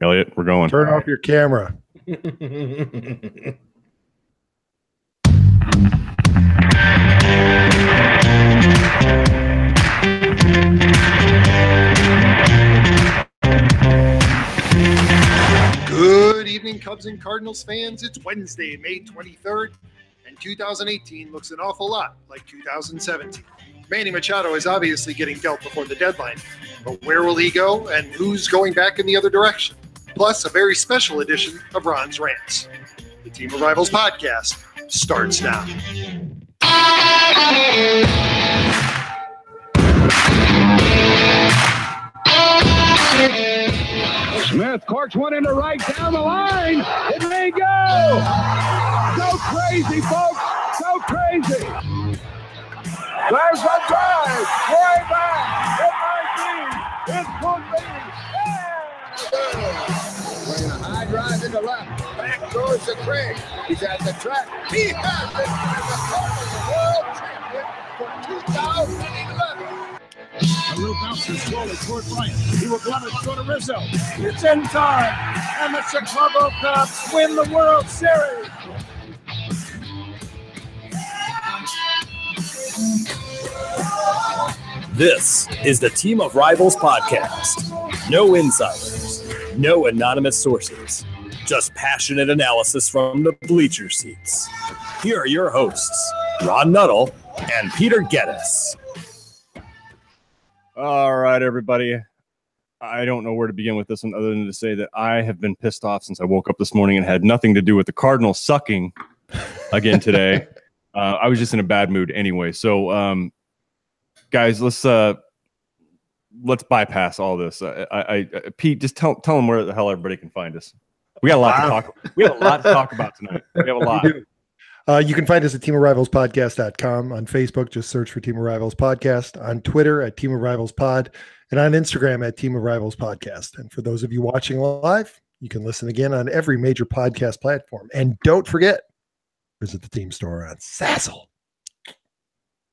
Elliot, we're going. Turn off your camera. Good evening, Cubs and Cardinals fans. It's Wednesday, May 23rd, and 2018 looks an awful lot like 2017. Manny Machado is obviously getting dealt before the deadline, but where will he go and who's going back in the other direction? Plus, a very special edition of Ron's Rants. The Team of Rivals podcast starts now. Smith corks one into right down the line. It may go. Go crazy, folks. Go crazy. There's a drive. Way back. It might be. It could be. Playing a high drive in the left. Back goes the Craig. He's at the track. He has it. And the Cardinals world champion for 2011. A little bouncer slowly toward Bryant. He will glove it, throw to Rizzo. It's in time, and the Chicago Cubs win the World Series. This is the Team of Rivals podcast. No insiders, no anonymous sources, just passionate analysis from the bleacher seats. Here are your hosts, Ron Nuttall and Peter Geddes. All right, everybody. I don't know where to begin with this one other than to say that I have been pissed off since I woke up this morning and had nothing to do with the Cardinals sucking again today. I was just in a bad mood anyway. So, guys, let's bypass all this. Pete, just tell them where the hell everybody can find us. We got a lot to talk. We have a lot to talk about tonight. We have a lot. You can find us at teamofrivalspodcast.com. On Facebook, just search for Team of Rivals Podcast. On Twitter, at Team of Rivals Pod. And on Instagram, at Team of Rivals Podcast. And for those of you watching live, you can listen again on every major podcast platform. And don't forget, visit the team store on Zazzle.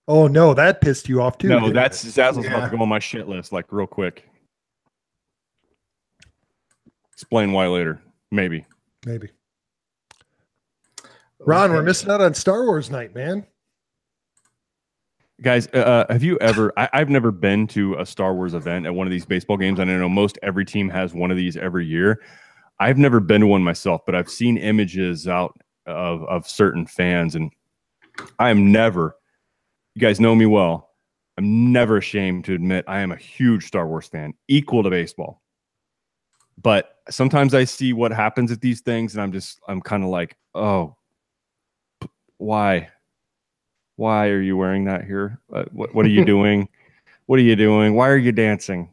Oh, no, that pissed you off, too. No, that's Zazzle's about to go on my shit list, like, real quick. Explain why later. Maybe. Ron, we're missing out on Star Wars night, man. Guys, have you ever... I've never been to a Star Wars event at one of these baseball games. I know most every team has one of these every year. I've never been to one myself, but I've seen images out of certain fans, and I am never... You guys know me well. I'm never ashamed to admit I am a huge Star Wars fan, equal to baseball. But sometimes I see what happens at these things, and I'm kind of like, oh, why are you wearing that here? What are you doing? What are you doing? Why are you dancing?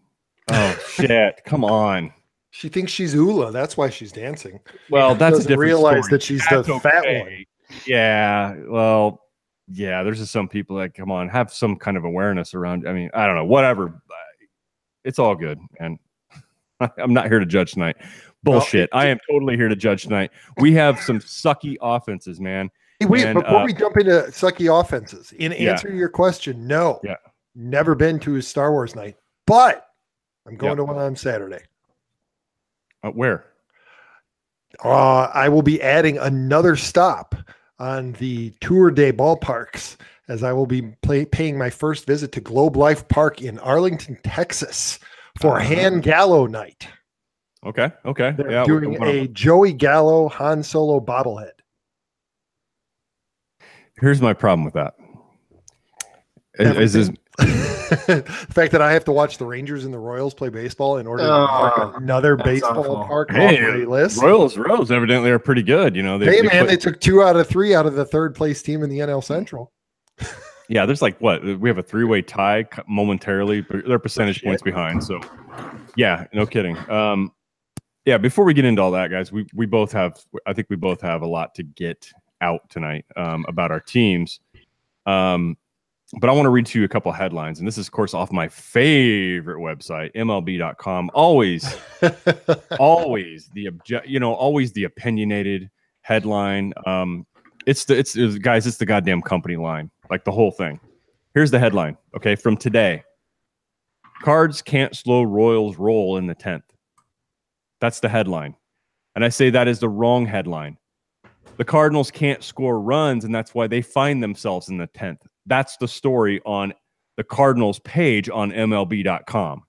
Oh shit! Come on. She thinks she's Ula. That's why she's dancing. Well, that's a different realize story. that she's the fat one. Yeah. Well, yeah. There's just some people that come on, have some kind of awareness around. I mean, I don't know. Whatever. It's all good, and I'm not here to judge tonight. Bullshit. I am totally here to judge tonight. We have some sucky offenses, man. Hey, wait, before we jump into sucky offenses, in answer to your question, no, never been to a Star Wars night, but I'm going to one on Saturday. Where? I will be adding another stop on the Tour de Ballparks, as I will be paying my first visit to Globe Life Park in Arlington, Texas for Han Gallo night. Okay. They're doing a Joey Gallo Han Solo bobblehead. Here's my problem with that. The fact that I have to watch the Rangers and the Royals play baseball in order to mark another baseball park off my list. Royals evidently are pretty good. You know, they took 2 out of 3 out of the third place team in the NL Central. Yeah, there's like we have a 3-way tie momentarily, but they're percentage points behind. So, yeah, no kidding. Yeah, before we get into all that, guys, we both have a lot to get out tonight about our teams. But I want to read to you a couple of headlines, and this is, of course, off my favorite website, MLB.com. Always the opinionated headline. It's the goddamn company line, like the whole thing. Here's the headline. Okay, from today, Cards can't slow Royals roll in the 10th. That's the headline. And I say that is the wrong headline. The Cardinals can't score runs, and that's why they find themselves in the 10th. That's the story on the Cardinals page on MLB.com.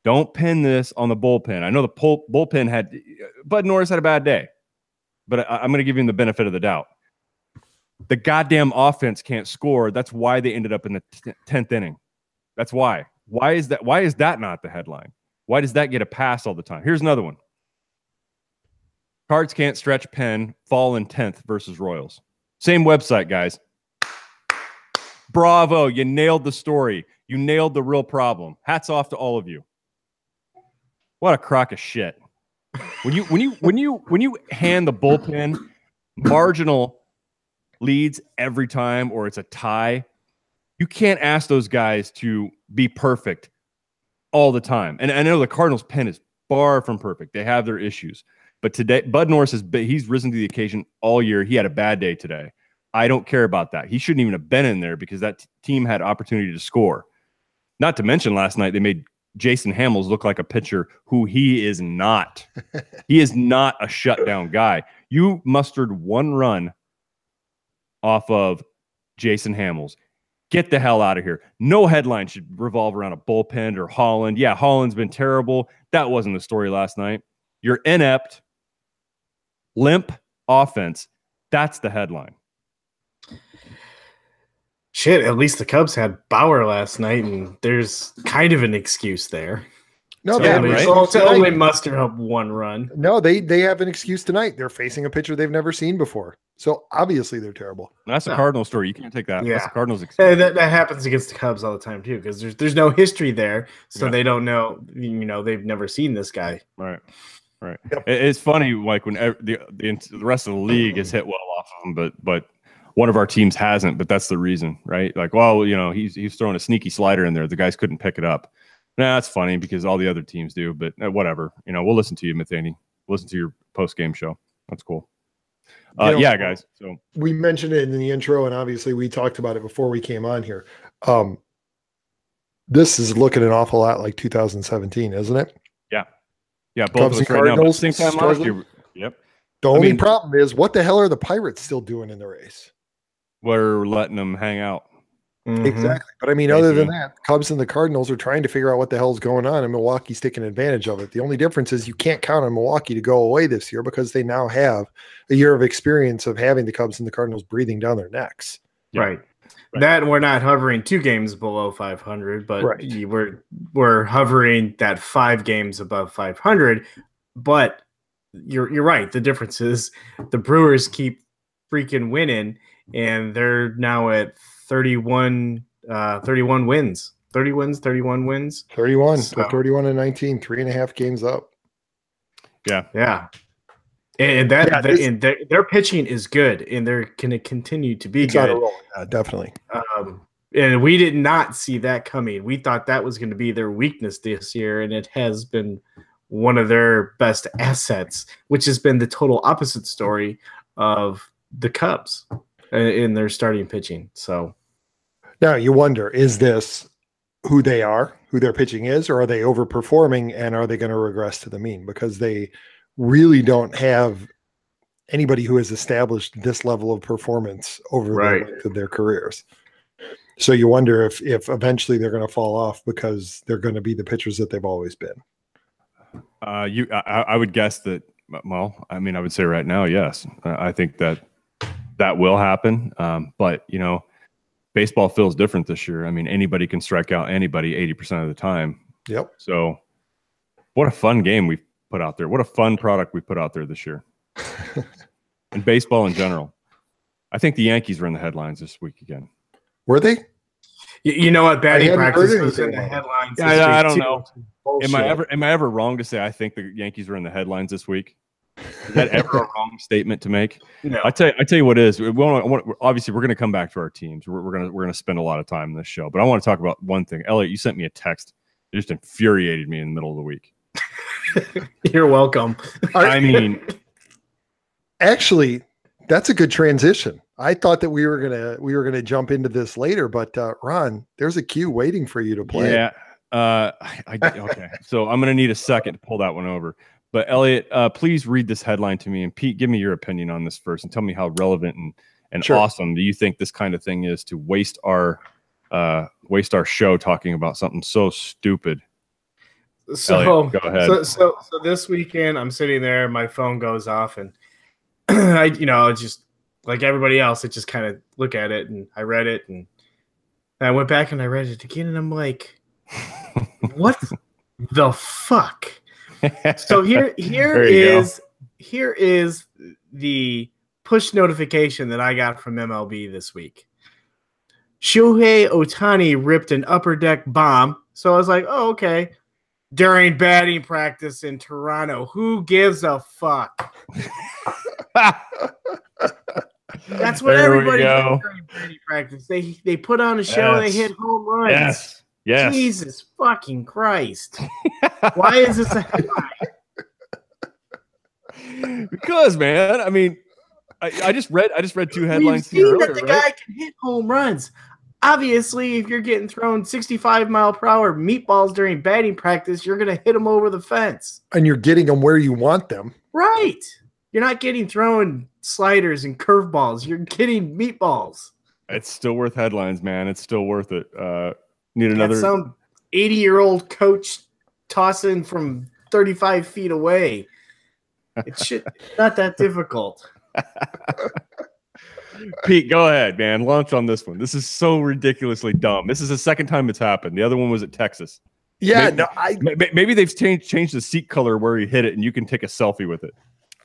Don't pin this on the bullpen. I know the bullpen had – Bud Norris had a bad day, but I'm going to give him the benefit of the doubt. The goddamn offense can't score. That's why they ended up in the 10th inning. That's why. Why is that? Why is that not the headline? Why does that get a pass all the time? Here's another one. Cards can't stretch pen, fall in 10th versus Royals. Same website, guys. Bravo. You nailed the story. You nailed the real problem. Hats off to all of you. What a crock of shit. When you hand the bullpen marginal leads every time, or it's a tie, you can't ask those guys to be perfect all the time. And I know the Cardinals pen is far from perfect. They have their issues. But today, Bud Norris he's risen to the occasion all year. He had a bad day today. I don't care about that. He shouldn't even have been in there because that team had opportunity to score. Not to mention last night they made Jason Hamels look like a pitcher who he is not. He is not a shutdown guy. You mustered one run off of Jason Hamels. Get the hell out of here. No headline should revolve around a bullpen or Holland. Yeah, Holland's been terrible. That wasn't the story last night. Your inept, limp offense. That's the headline. Shit, at least the Cubs had Bauer last night, and there's kind of an excuse there. No, they only muster up one run. No, they have an excuse tonight. They're facing a pitcher they've never seen before. So obviously they're terrible. That's a Cardinal story. You can't take that. Yeah. That's the Cardinals excuse. That happens against the Cubs all the time too, because there's no history there, so they don't know. They've never seen this guy. Right. Yep. It's funny, like when the rest of the league has hit well off of him, but one of our teams hasn't. But that's the reason, right? Like, well, he's throwing a sneaky slider in there. The guys couldn't pick it up. Nah, that's funny because all the other teams do. But whatever. We'll listen to you, Matheny. Listen to your post game show. That's cool. Yeah, guys. So we mentioned it in the intro, and obviously we talked about it before we came on here. This is looking an awful lot like 2017, isn't it? Yeah, both Cubs of us and right now. But at the Cardinals same time last year. Yep. The only problem is, what the hell are the Pirates still doing in the race? We're letting them hang out. Mm-hmm. Exactly. But other than that, Cubs and the Cardinals are trying to figure out what the hell's going on, and Milwaukee's taking advantage of it. The only difference is you can't count on Milwaukee to go away this year because they now have a year of experience of having the Cubs and the Cardinals breathing down their necks. Yeah. Right. That we're not hovering 2 games below 500, but we're hovering that 5 games above 500. But you're right. The difference is the Brewers keep freaking winning, and they're now at 31 wins. 31 wins. 31. So, 31 and 19, 3.5 games up. Yeah. And their pitching is good, and they're going to continue to be good. Definitely. And we did not see that coming. We thought that was going to be their weakness this year, and it has been one of their best assets, which has been the total opposite story of the Cubs in their starting pitching. So now you wonder, is this who they are, who their pitching is, or are they overperforming, and are they going to regress to the mean? Because they really don't have anybody who has established this level of performance over the length of their careers. So you wonder if eventually they're going to fall off because they're going to be the pitchers that they've always been. I would guess that. Well, I would say right now, yes. I think that will happen. But baseball feels different this year. Anybody can strike out anybody 80% of the time. Yep. So, what a fun game we put out there. What a fun product we put out there this year. And baseball in general. I think the Yankees were in the headlines this week again. Were they? You know what? Batting practice was in the headlines. I don't know. Am I ever wrong to say I think the Yankees were in the headlines this week? Is that ever a wrong statement to make? No. I tell you what is. Obviously, we're going to come back to our teams. We're going to spend a lot of time in this show. But I want to talk about one thing. Elliot, you sent me a text. It just infuriated me in the middle of the week. You're welcome. Actually, that's a good transition. I thought that we were gonna jump into this later, but Ron, there's a cue waiting for you to play. Yeah. Okay. So I'm gonna need a second to pull that one over. But Elliot, please read this headline to me, and Pete, give me your opinion on this first, and tell me how relevant and Sure. awesome do you think this kind of thing is to waste our show talking about something so stupid. So Elliot, go ahead. So this weekend I'm sitting there, my phone goes off, and I just like everybody else, I just kind of look at it, and I read it, and I went back and I read it again, and I'm like, what the fuck? So here is the push notification that I got from MLB this week. Shohei Ohtani ripped an upper deck bomb. So I was like, oh, okay. During batting practice in Toronto. Who gives a fuck? That's what everybody does during batting practice. They put on a show, they hit home runs. Yes. Jesus fucking Christ. Why is this a headline? Because, man, I mean, I just read two headlines here earlier, that the guy can hit home runs. Obviously, if you're getting thrown 65-mile-per-hour meatballs during batting practice, you're going to hit them over the fence. And you're getting them where you want them. Right. You're not getting thrown sliders and curveballs. You're getting meatballs. It's still worth headlines, man. It's still worth it. Need another. Some 80-year-old coach tossing from 35 feet away. It's not that difficult. Pete, go ahead, man. Launch on this one. This is so ridiculously dumb. This is the second time it's happened. The other one was at Texas. Yeah, maybe they've changed the seat color where he hit it, and you can take a selfie with it.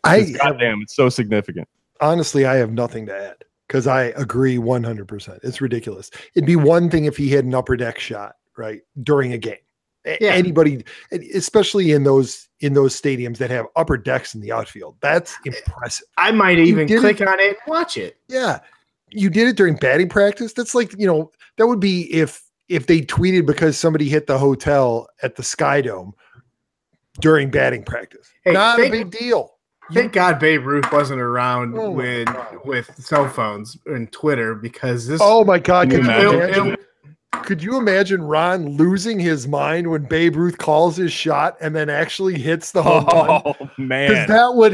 Goddamn, it's so significant. Honestly, I have nothing to add because I agree 100%. It's ridiculous. It'd be one thing if he hit an upper deck shot, right, during a game. Yeah. Anybody, especially in those stadiums that have upper decks in the outfield, that's impressive. I might even click on it and watch it. Yeah, you did it during batting practice. That's like, that would be if they tweeted because somebody hit the hotel at the Sky Dome during batting practice. Hey, not a big deal. Thank God Babe Ruth wasn't around with cell phones and Twitter, because this. Oh my God! Could you imagine Ron losing his mind when Babe Ruth calls his shot and then actually hits the home run? Oh man, because that would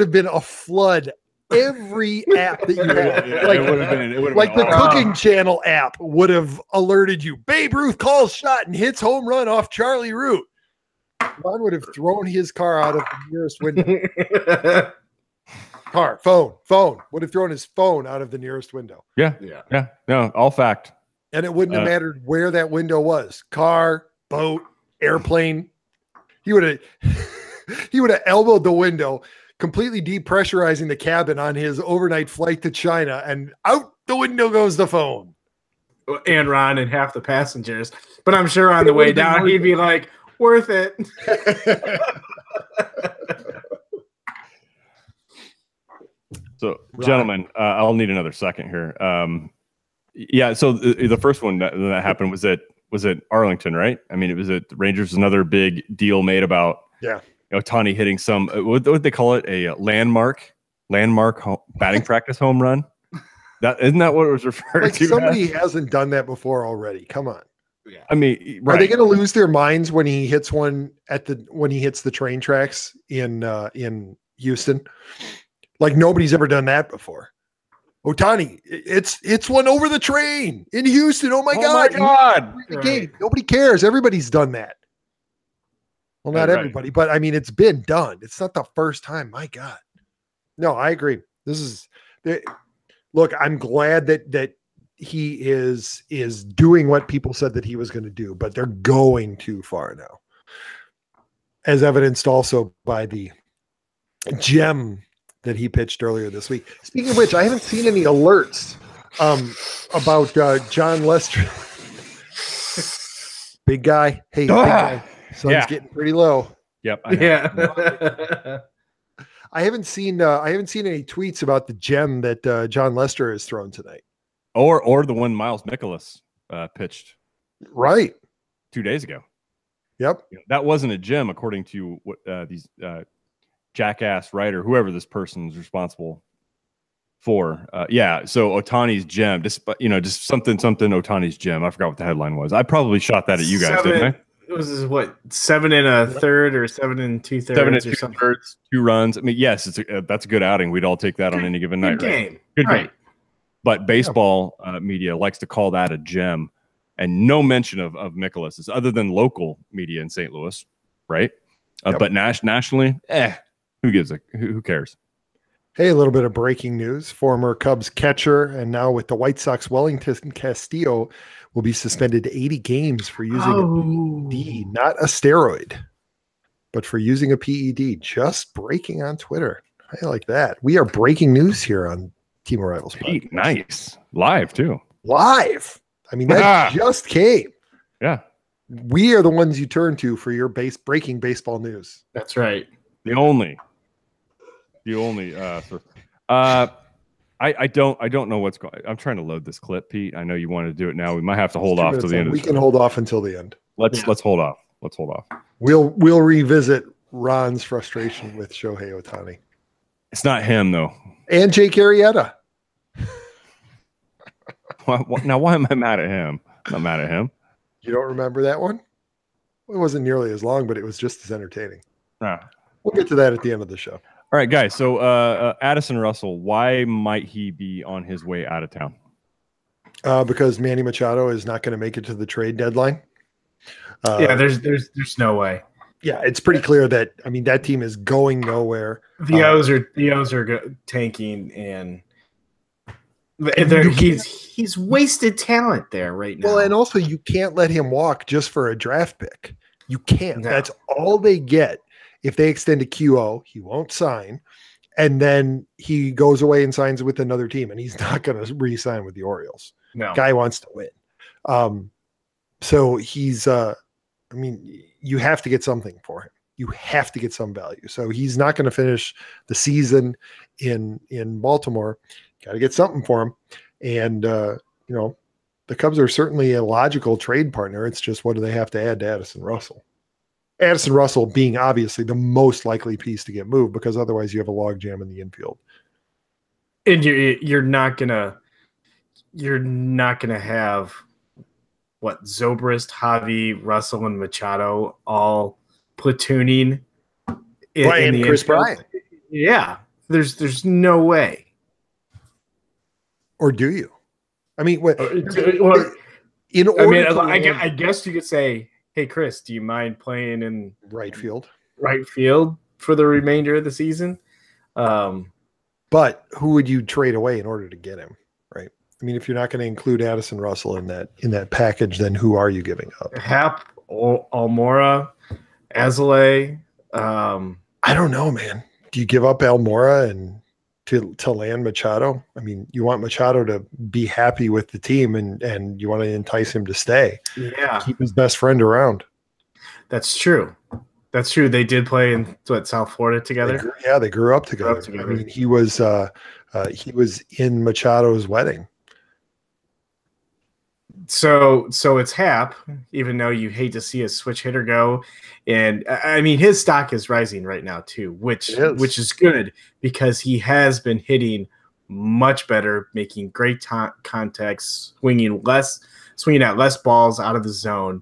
have been a flood. Every app that you had, like the Cooking Channel app, would have alerted you. Babe Ruth calls shot and hits home run off Charlie Root. Ron would have thrown his car out of the nearest window. Phone would have thrown his phone out of the nearest window. Yeah. No, all fact. And it wouldn't have mattered where that window was. Car, boat, airplane. He would have elbowed the window, completely depressurizing the cabin on his overnight flight to China, and out the window goes the phone. And Ron and half the passengers. But I'm sure on the way down, he'd be like, worth it. So, gentlemen, I'll need another second here. Yeah, so the first one that happened was at Arlington, right? I mean, it was at Rangers. Another big deal made about Ohtani hitting some what would they call it, a landmark batting practice home run. Isn't that what it was referred to? Somebody hasn't done that before already. Come on. Yeah. I mean, are they going to lose their minds when he hits one when he hits the train tracks in Houston? Like nobody's ever done that before. Ohtani, it's one over the train in Houston. Oh my God. Right. Nobody cares. Everybody's done that. Well, not everybody, but I mean, it's been done. It's not the first time. My God. No, I agree. Look, I'm glad that he is doing what people said that he was going to do, but they're going too far now, as evidenced also by the gem that he pitched earlier this week. Speaking of which, I haven't seen any alerts about John Lester. Big guy. Hey, big guy. Sun's getting pretty low. Yep. I haven't seen any tweets about the gem that John Lester has thrown tonight. Or the one Miles Nicholas pitched 2 days ago. Yep. That wasn't a gem, according to what these jackass writer, whoever this person's responsible for. So Ohtani's gem, just something Ohtani's gem. I forgot what the headline was. I probably shot that at you guys, didn't I? It was what, 7 1/3 or 7 2/3 7 or something. 2/3, 2 runs. I mean, yes, that's a good outing. We'd all take that on any given night. Good game. Right? Good right. game. But baseball media likes to call that a gem, and no mention of Mikolas other than local media in St. Louis, right? But nationally, who cares? Hey, a little bit of breaking news. Former Cubs catcher and now with the White Sox, Wellington Castillo, will be suspended to 80 games for using a PED, not a steroid, but for using a PED. Just breaking on Twitter. I like that. We are breaking news here on Team of Rivals podcast. Nice. Live, too. Live. I mean, that just came. Yeah. We are the ones you turn to for your breaking baseball news. That's right. The only. I don't know what's going. I'm trying to load this clip, Pete. I know you want to do it now. We might have to hold off till the end. We can hold off until the end. Let's hold off. Let's hold off. We'll revisit Ron's frustration with Shohei Ohtani. It's not him though. And Jake Arrieta. Now, why am I mad at him? I'm not mad at him. You don't remember that one? It wasn't nearly as long, but it was just as entertaining. We'll get to that at the end of the show. All right, guys. So Addison Russell, why might he be on his way out of town? Because Manny Machado is not going to make it to the trade deadline. There's no way. Yeah, it's pretty clear that that team is going nowhere. The O's are tanking, and he's wasted talent there right now. Well, and also you can't let him walk just for a draft pick. You can't. No. That's all they get. If they extend a QO, he won't sign, and then he goes away and signs with another team, and he's not going to re-sign with the Orioles. No, guy wants to win. So he's. You have to get something for him. You have to get some value. So he's not going to finish the season in Baltimore. Got to get something for him. And, the Cubs are certainly a logical trade partner. It's just, what do they have to add to Addison Russell? Addison Russell being obviously the most likely piece to get moved, because otherwise you have a logjam in the infield. And you're not gonna have what, Zobrist, Javi, Russell, and Machado all platooning in the Chris infield. Bryant. Yeah, there's no way. Or do you? I guess you could say, hey, Chris, do you mind playing in right field for the remainder of the season? But who would you trade away in order to get him? Right. If you're not going to include Addison Russell in that package, then who are you giving up? Hap, Almora, Azalea. I don't know, man. Do you give up Almora and to land Machado? You want Machado to be happy with the team, and you want to entice him to stay. Yeah. Keep his best friend around. That's true. They did play in South Florida together. They grew up together. He was in Machado's wedding. So it's Hap, even though you hate to see a switch hitter go. And his stock is rising right now too, which is good, because he has been hitting much better, making great contacts, swinging out less balls out of the zone,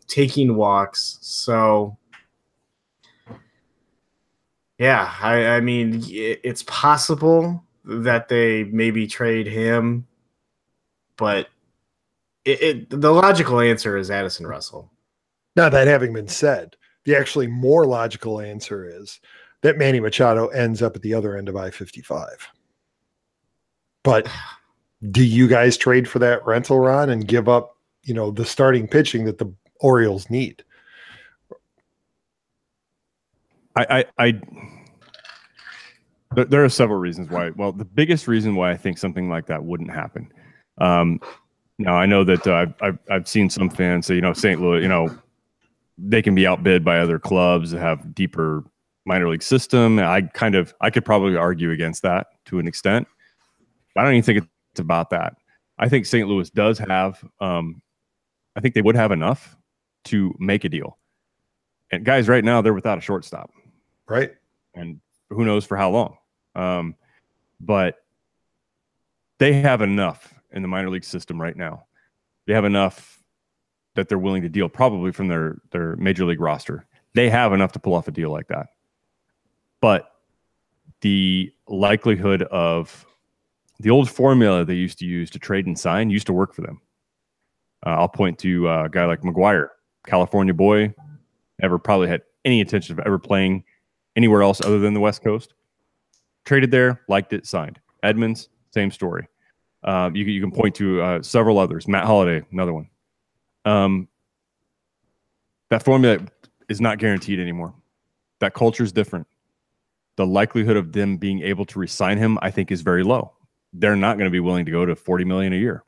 taking walks. So yeah, it's possible that they maybe trade him, but the logical answer is Addison Russell. Now, that having been said, the actually more logical answer is that Manny Machado ends up at the other end of I-55. But do you guys trade for that rental, Ron, and give up, the starting pitching that the Orioles need? There are several reasons why. Well, the biggest reason why I think something like that wouldn't happen. Now, I know that I've seen some fans say, St. Louis, they can be outbid by other clubs that have deeper minor league system. I could probably argue against that to an extent. I don't even think it's about that. I think St. Louis does have, I think they would have enough to make a deal. And guys, right now, they're without a shortstop. Right. And who knows for how long. But they have enough in the minor league system right now. They have enough that they're willing to deal, probably from their major league roster. They have enough to pull off a deal like that. But the likelihood of the old formula they used to use to trade and sign used to work for them. I'll point to a guy like McGuire, California boy, never probably had any intention of ever playing anywhere else other than the West Coast. Traded there, liked it, signed. Edmonds, same story. You can point to several others. Matt Holliday, another one. That formula is not guaranteed anymore. That culture is different. The likelihood of them being able to re-sign him, I think, is very low. They're not going to be willing to go to $40 million a year.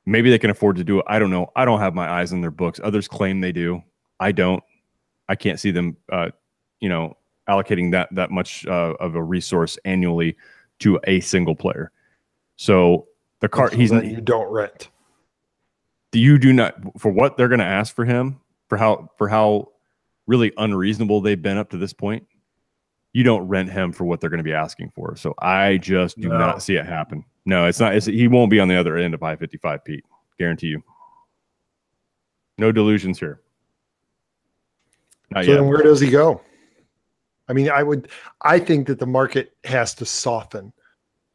Maybe they can afford to do it. I don't know. I don't have my eyes on their books. Others claim they do. I don't. I can't see them, allocating that much of a resource annually to a single player. So the you don't rent. You do not, for what they're going to ask for him, for how really unreasonable they've been up to this point. You don't rent him for what they're going to be asking for. So I just do not see it happen. No, it's not. He won't be on the other end of I-55, Pete. Guarantee you. No delusions here. Not so yet. then where does he go? I mean, I think that the market has to soften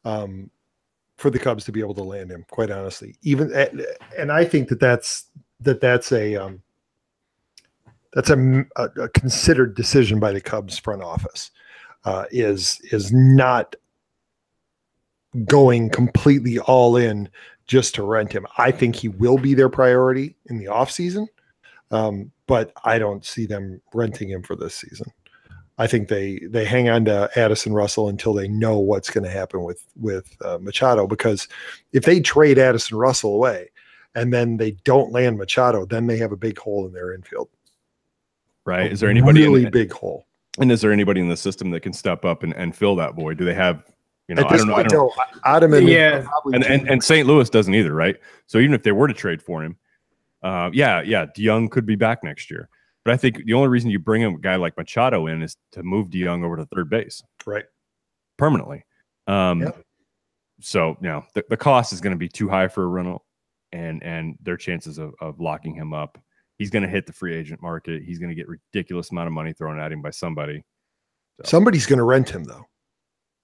for the Cubs to be able to land him, quite honestly. And I think that's a considered decision by the Cubs front office. Is not going completely all in just to rent him. I think he will be their priority in the offseason, but I don't see them renting him for this season. I think they hang on to Addison Russell until they know what's going to happen with Machado, because if they trade Addison Russell away and then they don't land Machado, then they have a big hole in their infield. Right? Is there anybody really big hole? And is there anybody in the system that can step up and fill that void? Do they have, At this point, no. And St. Louis doesn't either, right? So even if they were to trade for him, DeYoung could be back next year. But I think the only reason you bring a guy like Machado in is to move DeYoung over to third base, right, permanently. So the cost is going to be too high for a rental, and their chances of locking him up. He's going to hit the free agent market. He's going to get ridiculous amount of money thrown at him by somebody. So. Somebody's going to rent him, though,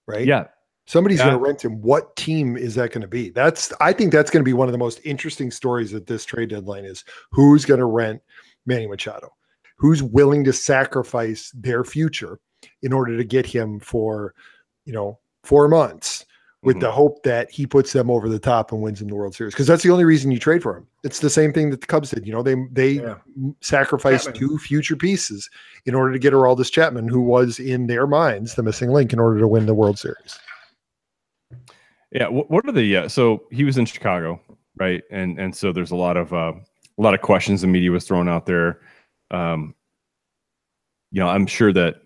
right? Yeah. Somebody's going to rent him. What team is that going to be? I think that's going to be one of the most interesting stories at this trade deadline is who's going to rent Manny Machado? Who's willing to sacrifice their future in order to get him for, 4 months with the hope that he puts them over the top and wins in the World Series? Because that's the only reason you trade for him. It's the same thing that the Cubs did. They sacrificed 2 future pieces in order to get Aroldis Chapman, who was in their minds the missing link in order to win the World Series. Yeah. What are the so he was in Chicago, right? And so there's a lot of questions the media was throwing out there. I'm sure that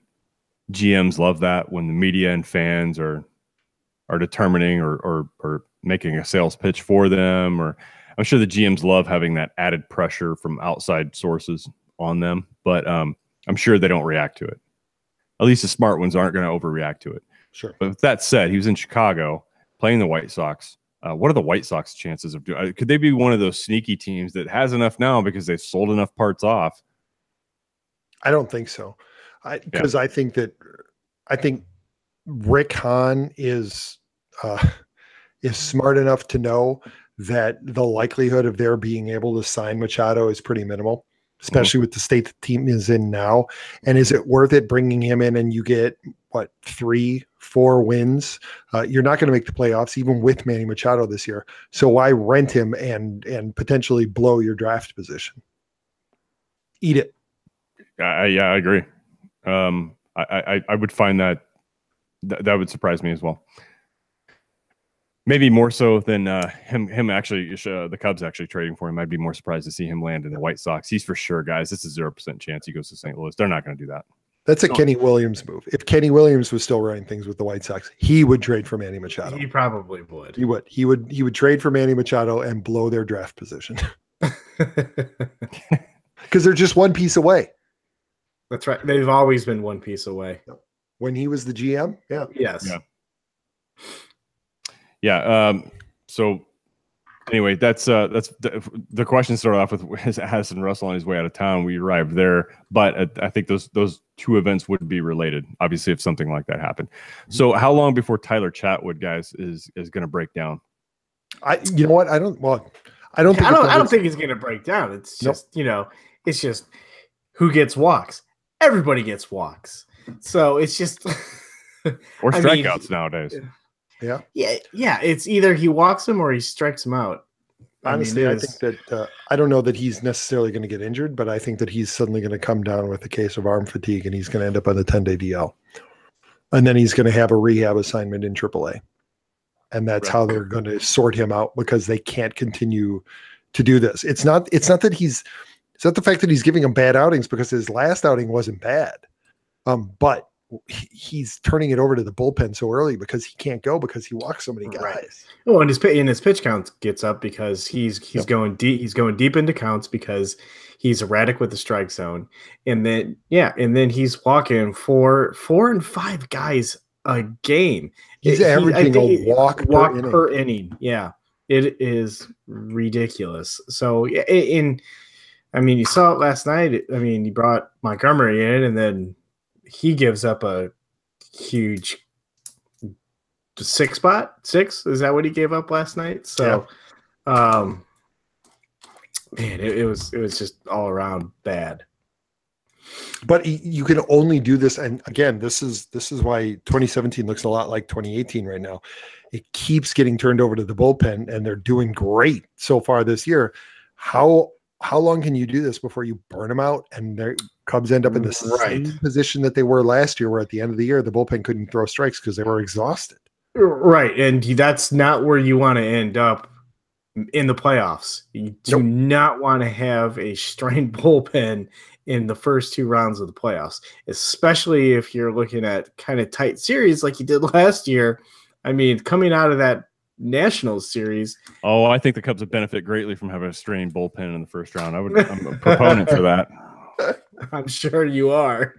GMs love that when the media and fans are determining or making a sales pitch for them, or I'm sure the GMs love having that added pressure from outside sources on them, but I'm sure they don't react to it. At least the smart ones aren't going to overreact to it. Sure. But with that said, he was in Chicago playing the White Sox. What are the White Sox chances of doing? Could they be one of those sneaky teams that has enough now because they've sold enough parts off? I don't think so. I think Rick Hahn is smart enough to know that the likelihood of their being able to sign Machado is pretty minimal, especially with the state the team is in now. And is it worth it bringing him in and you get 3-4 wins? You're not going to make the playoffs even with Manny Machado this year. So why rent him and potentially blow your draft position? Eat it. I agree. I would find that would surprise me as well. Maybe more so than him actually, the Cubs actually trading for him. I'd be more surprised to see him land in the White Sox. He's for sure, guys. This is 0% chance he goes to St. Louis. They're not going to do that. That's a Kenny Williams move. If Kenny Williams was still running things with the White Sox, he would trade for Manny Machado. He probably would. He would trade for Manny Machado and blow their draft position. Because they're just one piece away. That's right. They've always been one piece away. When he was the GM? Yeah. Yes. Yeah. So Anyway, that's the question started off with is Addison Russell on his way out of town. We arrived there, but I think those two events would be related. Obviously, if something like that happened. So, how long before Tyler Chatwood, guys, is going to break down? You know what? I don't think he's going to break down. It's just it's just who gets walks. Everybody gets walks. So it's just or strikeouts nowadays. Yeah. It's either he walks him or he strikes him out. Honestly, I think that I don't know that he's necessarily going to get injured, but I think that he's suddenly going to come down with a case of arm fatigue, and he's going to end up on the 10-day DL, and then he's going to have a rehab assignment in AAA, and that's how they're going to sort him out because they can't continue to do this. It's not the fact that he's giving him bad outings because his last outing wasn't bad, but he's turning it over to the bullpen so early because he can't go because he walks so many guys. Right. Well, and his pitch count gets up because he's going deep. He's going deep into counts because he's erratic with the strike zone, and then he's walking 4 and 5 guys a game. He's averaging a walk per inning. Yeah, it is ridiculous. So you saw it last night. I mean, he brought Montgomery in, and then he gives up a huge 6 spot. 6 is that what he gave up last night? So, man, it was just all around bad. But you can only do this, and again, this is why 2017 looks a lot like 2018 right now. It keeps getting turned over to the bullpen, and they're doing great so far this year. How long can you do this before you burn them out and their Cubs end up in the same position that they were last year, where at the end of the year the bullpen couldn't throw strikes because they were exhausted? Right, and that's not where you want to end up in the playoffs. You do not want to have a strained bullpen in the first 2 rounds of the playoffs, especially if you're looking at kind of tight series like you did last year. I mean, coming out of that Nationals series. Oh, I think the Cubs would benefit greatly from having a strained bullpen in the first round. I'm a proponent for that. I'm sure you are.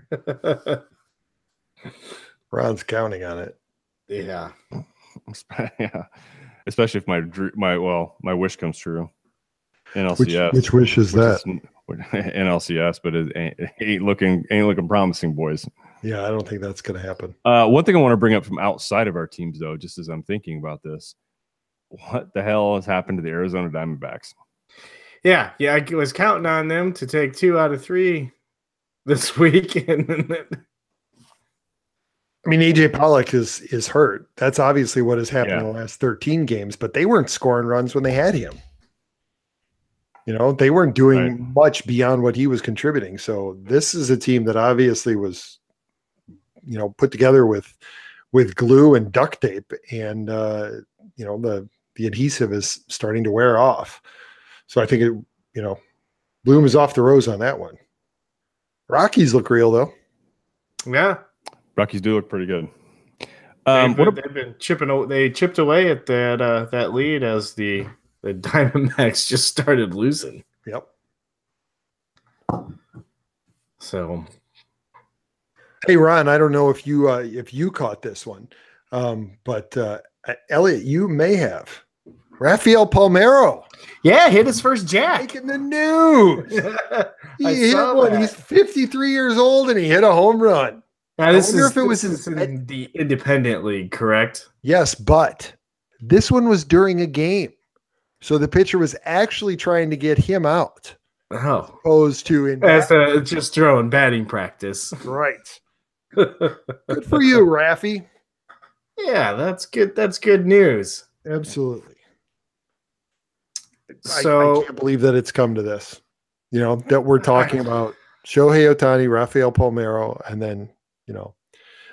Ron's counting on it. Yeah. Yeah. Especially if my wish comes true. NLCS. Which wish is that? NLCS, but it ain't looking promising, boys. Yeah, I don't think that's going to happen. One thing I want to bring up from outside of our teams, though, just as I'm thinking about this, what the hell has happened to the Arizona Diamondbacks? Yeah, I was counting on them to take 2 out of 3 this week. I mean, AJ Pollock is hurt. That's obviously what has happened in the last 13 games, but they weren't scoring runs when they had him. They weren't doing much beyond what he was contributing. So this is a team that obviously was, put together with glue and duct tape, and the adhesive is starting to wear off. So I think bloom is off the rose on that one. Rockies look real though. Yeah, Rockies do look pretty good. They've been chipping. They chipped away at that lead as the Diamondbacks just started losing. Yep. So, hey Ron, I don't know if you caught this one, but Elliot, you may have. Rafael Palmeiro. Yeah, hit his first jack. Making the news. He hit one. He's 53 years old and he hit a home run. Now, this is in the independent league, correct? Yes, but this one was during a game. So the pitcher was actually trying to get him out. Oh. Opposed to just throwing batting practice. Right. Good for you, Raffy. Yeah, that's good. That's good news. Absolutely. So I can't believe that it's come to this. That we're talking about Shohei Ohtani, Rafael Palmeiro, and then,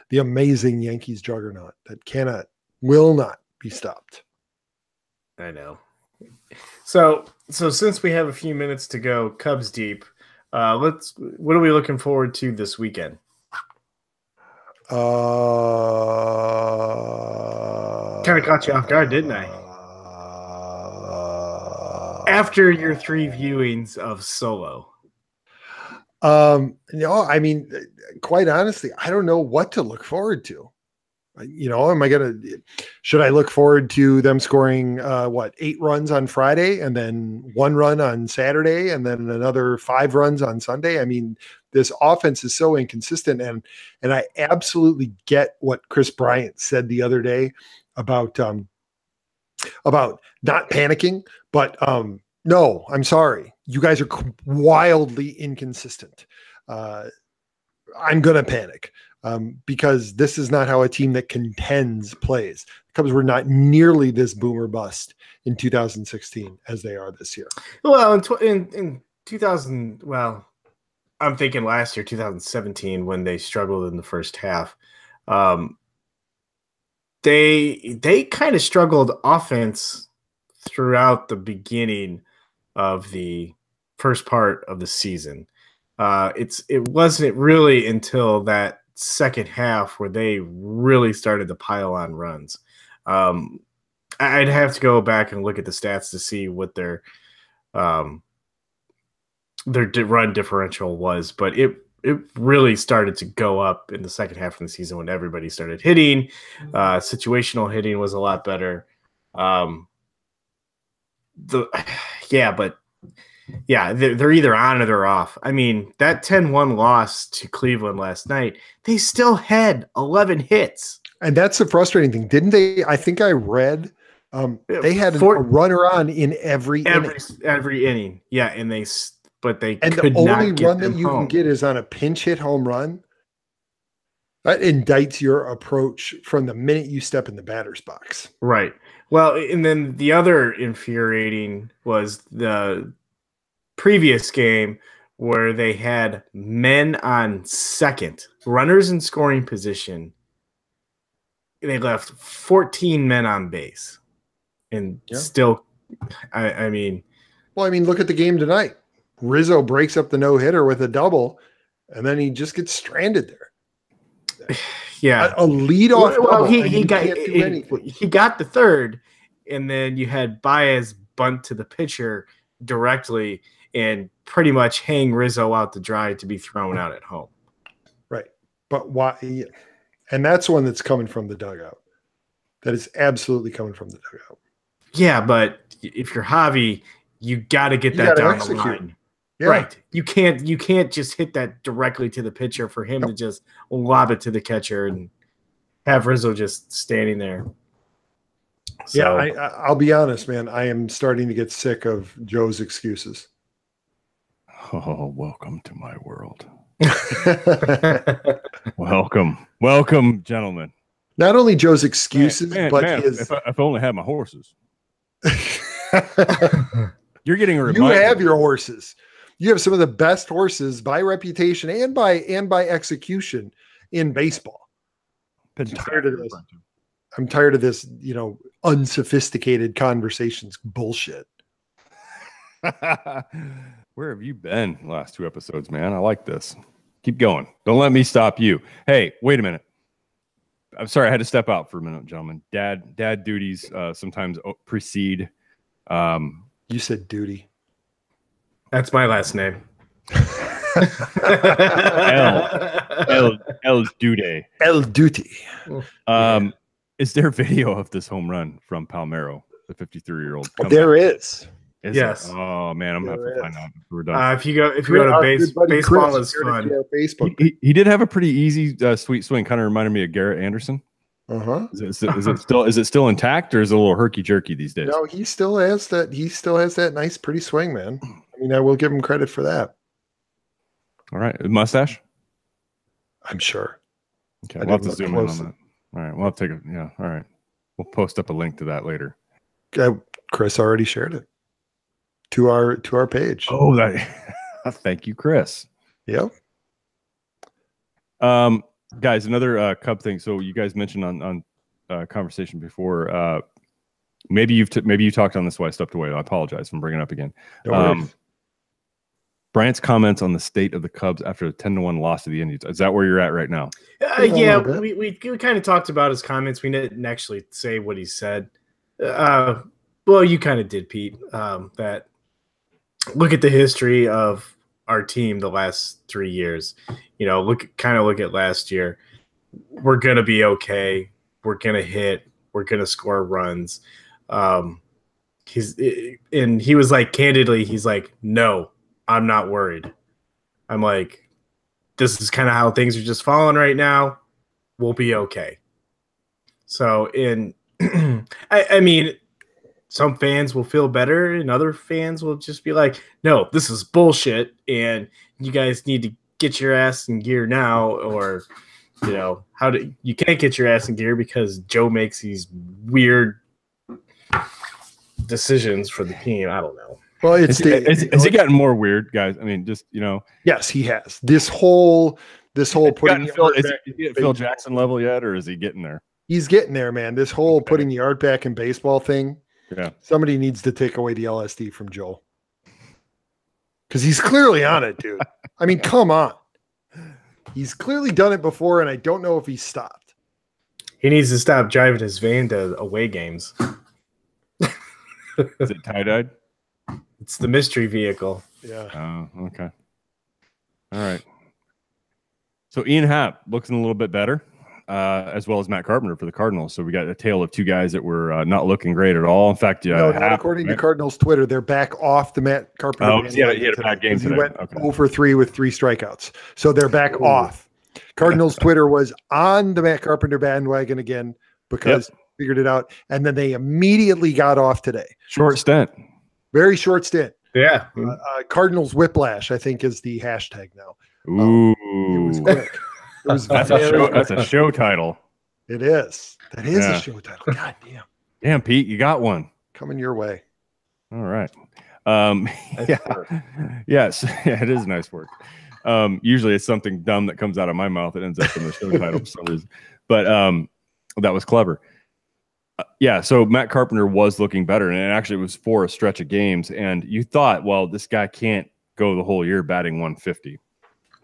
the amazing Yankees juggernaut that will not be stopped. I know. So since we have a few minutes to go, Cubs deep, what are we looking forward to this weekend? Kind of caught you off guard, didn't I? After your 3 viewings of Solo. No, I mean, quite honestly, I don't know what to look forward to. Should I look forward to them scoring 8 runs on Friday and then 1 run on Saturday and then another 5 runs on Sunday? I mean, this offense is so inconsistent, and I absolutely get what Chris Bryant said the other day about not panicking, but no, I'm sorry. You guys are wildly inconsistent. I'm going to panic. Because this is not how a team that contends plays. The Cubs were not nearly this boomer bust in 2016 as they are this year. Well, in 2000, well, I'm thinking last year, 2017, when they struggled in the first half. They kind of struggled offense throughout the beginning of the first part of the season. It wasn't really until that second half where they really started to pile on runs. I'd have to go back and look at the stats to see what their run differential was, but it really started to go up in the second half of the season when everybody started hitting. Situational hitting was a lot better. They're either on or they're off. I mean, that 10-1 loss to Cleveland last night, they still had 11 hits. And that's the frustrating thing. Didn't they? I think I read they had a runner on in every inning. Yeah, and the only run that you can get is on a pinch hit home run. That indicts your approach from the minute you step in the batter's box. Right. Well, and then the other infuriating was the previous game where they had men on second, runners in scoring position. They left 14 men on base. And still, I mean, look at the game tonight. Rizzo breaks up the no-hitter with a double, and then he just gets stranded there. Yeah. A leadoff double. He got the third, and then you had Baez bunt to the pitcher directly and pretty much hang Rizzo out to dry to be thrown out at home. Right. But why? And that's one that's coming from the dugout. That is absolutely coming from the dugout. Yeah, but if you're Javi, you got to get that down the line. Yeah. Right. You can't just hit that directly to the pitcher for him to just lob it to the catcher and have Rizzo just standing there. So, I'll be honest, man. I am starting to get sick of Joe's excuses. Oh, welcome to my world. Welcome, gentlemen. Not only Joe's excuses, but his. If I only had my horses. You're getting a reminder. You have your horses. You have some of the best horses by reputation and by execution in baseball. I'm tired of this. I'm tired of this, unsophisticated conversations bullshit. Where have you been the last 2 episodes, man? I like this. Keep going. Don't let me stop you. Hey, wait a minute. I'm sorry, I had to step out for a minute, gentlemen. Dad duties sometimes precede. You said duty. That's my last name. El Dude. El Duty. Is there video of this home run from Palmeiro, the 53-year-old? There is. Yes. Oh man, I'm gonna have to find out if we're done. If you go to baseball is fun. He did have a pretty easy, sweet swing. Kind of reminded me of Garrett Anderson. Is it still intact, or is it a little herky jerky these days? No, he still has that. He still has that nice, pretty swing, man. I mean, I will give him credit for that. All right, mustache. I'm sure. Okay, we'll have to zoom in on that. All right, we'll have to take a All right, we'll post up a link to that later. Chris already shared it to our page. Oh, thank you, Chris. Yep. Guys, another Cub thing. So you guys mentioned on conversation before. Maybe you talked on this while I stepped away. I apologize for bringing it up again. Bryant's comments on the state of the Cubs after a 10-1 loss to the Indians. Is that where you're at right now? We kind of talked about his comments. We didn't actually say what he said. Well, you kind of did, Pete. That look at the history of our team the last 3 years. Look at last year. We're gonna be okay. we're gonna hit, we're gonna score runs. He was like, candidly, he's like, no, I'm not worried. I'm like, this is kind of how things are just falling right now. We'll be okay. So I mean, some fans will feel better and other fans will just be like, no, this is bullshit. And you guys need to get your ass in gear now, or, you know, you can't get your ass in gear because Joe makes these weird decisions for the team. I don't know. Well, has he gotten more weird, guys? I mean, just, you know. Yes, he has. This whole putting is he at Phil Jackson level yet, or is he getting there? He's getting there, man. This whole putting the art back in baseball thing. Yeah. Somebody needs to take away the LSD from Joel. Because he's clearly on it, dude. I mean, come on. He's clearly done it before, and I don't know if he's stopped. He needs to stop driving his van to away games. Is it tie-dyed? It's the mystery vehicle. Yeah. Oh, okay. All right. So Ian Happ looking a little bit better, as well as Matt Carpenter for the Cardinals. So we got a tale of two guys that were not looking great at all. In fact, no, not according to Cardinals Twitter, they're back off the Matt Carpenter. Oh, he had a bad game today. He went 0 for 3 with 3 strikeouts. So they're back off. Cardinals Twitter was on the Matt Carpenter bandwagon again because figured it out. And then they immediately got off today. Short stint. Very short stint. Yeah. Cardinals whiplash, I think, is the hashtag now. Ooh. It was quick. That's a show title. It is. That is a show title. God damn. Damn, Pete, you got one. Coming your way. All right. Yes, it is nice work. Usually it's something dumb that comes out of my mouth that ends up in the show title for some reason. But that was clever. So Matt Carpenter was looking better, and it actually was for a stretch of games. And you thought, well, this guy can't go the whole year batting 150.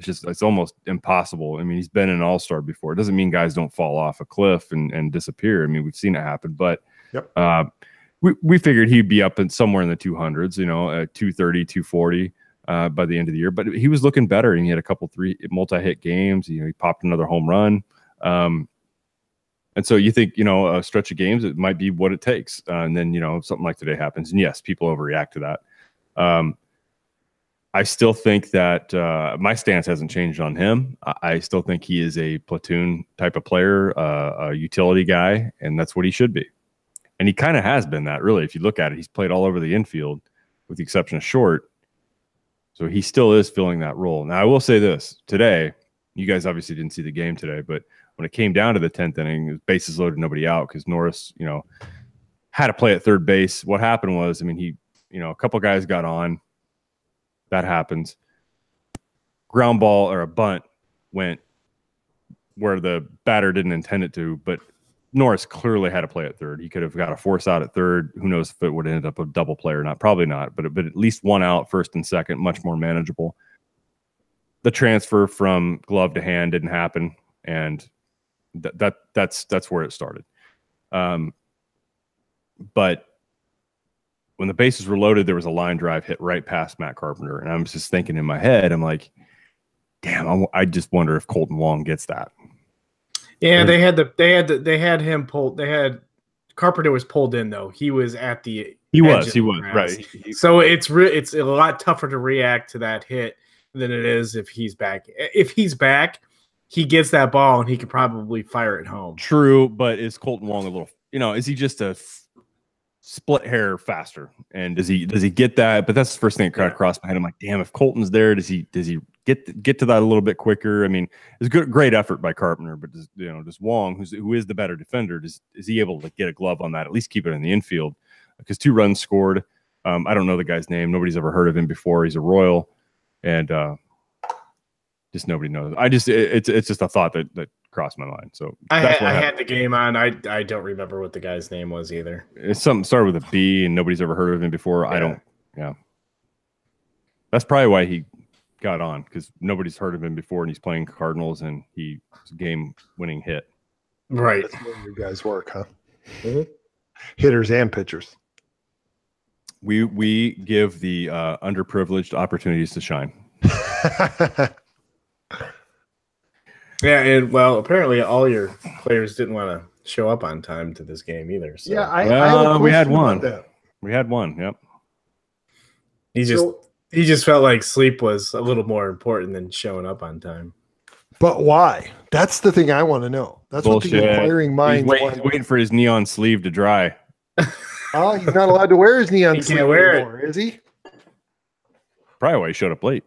It's almost impossible. I mean, he's been an all-star before. It doesn't mean guys don't fall off a cliff and disappear. I mean, we've seen it happen, but we figured he'd be up in somewhere in the 200s, you know, 230, 240 by the end of the year. But he was looking better, and he had a couple 3 multi-hit games. You know, he popped another home run. And so you think, you know, a stretch of games, it might be what it takes. And then, you know, something like today happens. And yes, people overreact to that. I still think that my stance hasn't changed on him. I still think he is a platoon type of player, a utility guy, and that's what he should be. And he kind of has been that, really. If you look at it, he's played all over the infield with the exception of short. So he still is filling that role. Now, I will say this. Today, you guys obviously didn't see the game today, but when it came down to the 10th inning, it was bases loaded, nobody out, because Norris, you know, had to play at third base. What happened was, I mean, a couple guys got on. That happens. Ground ball or a bunt went where the batter didn't intend it to, but Norris clearly had to play at third. He could have got a force out at third. Who knows if it would have ended up a double play or not? Probably not, but at least one out, first and second, much more manageable. The transfer from glove to hand didn't happen, and that's where it started. But when the bases were loaded, there was a line drive hit right past Matt Carpenter, and I'm just thinking in my head, I'm like, damn, I just wonder if Colton Wong gets that. Yeah, they had him pulled. Carpenter was pulled in though. He was at the. He was right. So it's a lot tougher to react to that hit than it is if he's back. If he's back, he gets that ball and he could probably fire it home. True, but is Colton Wong a little? You know, is he just a split hair faster? And does he get that? But that's the first thing that kind of crossed my head. I'm like, damn, if Colton's there, does he get to that a little bit quicker? I mean, it's great effort by Carpenter, but does Wong, who is the better defender, is he able to get a glove on that? At least keep it in the infield, because 2 runs scored. I don't know the guy's name. Nobody's ever heard of him before. He's a Royal, and just nobody knows. It's just a thought that crossed my mind. So I had the game on. I don't remember what the guy's name was either. It's something started with a B, and nobody's ever heard of him before. Yeah. I don't. Yeah, that's probably why he got on, because nobody's heard of him before, and he's playing Cardinals, and he was a game-winning hit. Right. That's where you guys work, huh? Mm-hmm. Hitters and pitchers. We give the underprivileged opportunities to shine. Yeah, and well, apparently all your players didn't want to show up on time to this game either. So. Yeah, I have a we had question one. about that. We had one. Yep. He just felt like sleep was a little more important than showing up on time. But why? That's the thing I want to know. That's Bullshit. what the inquiring minds He's want. waiting for his neon sleeve to dry. Oh, he's not allowed to wear his neon He sleeve can't wear anymore, is he? Probably why he showed up late.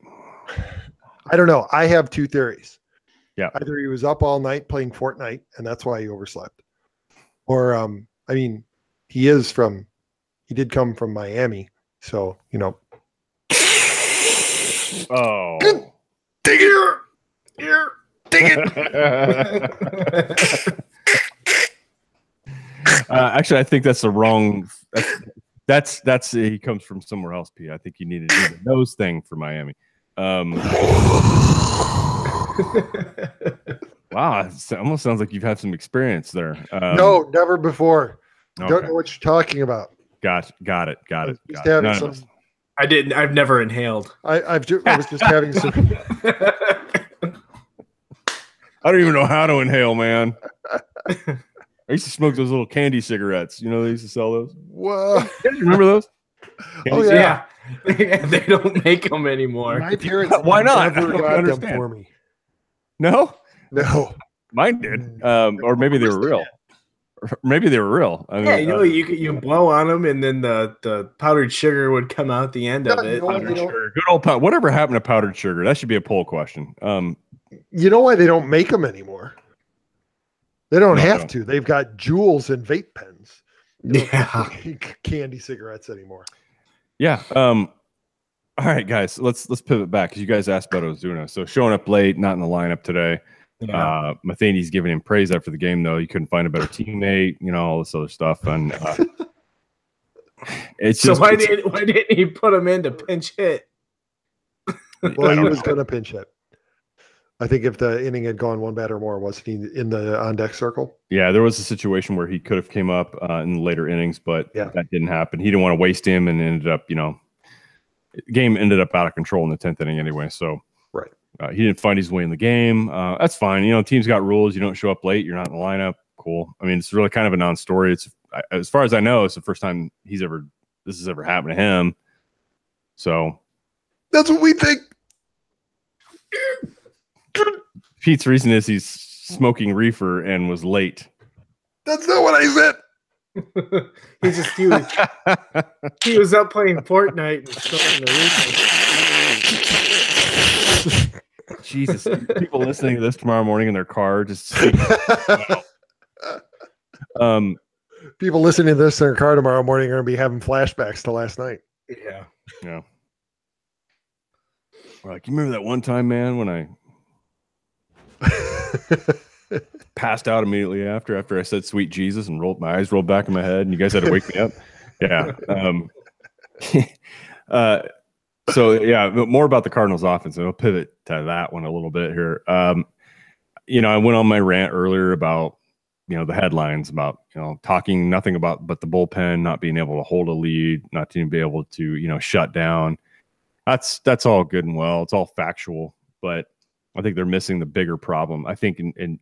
I don't know. I have two theories. Yeah. Either he was up all night playing Fortnite, and that's why he overslept. Or, I mean, he did come from Miami. So, Oh. Dig it! Here! Dig it! Actually, I think that's the wrong. That's he comes from somewhere else, P. I think he needed to do the nose thing for Miami. Wow, it almost sounds like you've had some experience there. No, never before. Okay. Don't know what you're talking about. Got it. I've never inhaled. I was just having some. I don't even know how to inhale, man. I used to smoke those little candy cigarettes. You know, they used to sell those. Whoa. You guys remember those? Oh, yeah. They don't make them anymore. My parents Why not? never I don't got them understand. for me. No? No. Mine did. Or maybe they were real. I mean, you blow on them, and then the powdered sugar would come out the end of it. powdered sugar. Good old powder. Whatever happened to powdered sugar? That should be a poll question. You know why they don't make them anymore? They don't have to. They've got Juuls and vape pens. They don't make candy cigarettes anymore. Yeah. All right, guys. Let's pivot back because you guys asked about Ozuna. So showing up late, not in the lineup today. Yeah. Matheny's giving him praise after the game, though. He couldn't find a better teammate, all this other stuff. And it's so just, why didn't he put him in to pinch hit? Well, he was going to pinch hit. I think if the inning had gone one batter more, wasn't he in the on-deck circle? Yeah, there was a situation where he could have came up in the later innings, but that didn't happen. He didn't want to waste him, and ended up, the game ended up out of control in the 10th inning anyway. So right, he didn't find his way in the game. That's fine. Teams got rules. You don't show up late, you're not in the lineup. Cool. I mean, it's really kind of a non-story. It's as far as I know, it's the first time this has ever happened to him. So that's what we think. Pete's reason is he's smoking reefer and was late. That's not what I said. he was up playing Fortnite and smoking the reefer. Jesus, people listening to this tomorrow morning in their car just people listening to this in their car tomorrow morning are going to be having flashbacks to last night. Yeah. We're like, you remember that one time, man, when I passed out immediately after I said "Sweet Jesus" and my eyes rolled back in my head, and you guys had to wake me up. Yeah. So more about the Cardinals offense, and I'll pivot to that one a little bit here. I went on my rant earlier about the headlines about talking nothing about but the bullpen not being able to hold a lead, not to be able to shut down. That's all good and well. It's all factual, but I think they're missing the bigger problem. I think in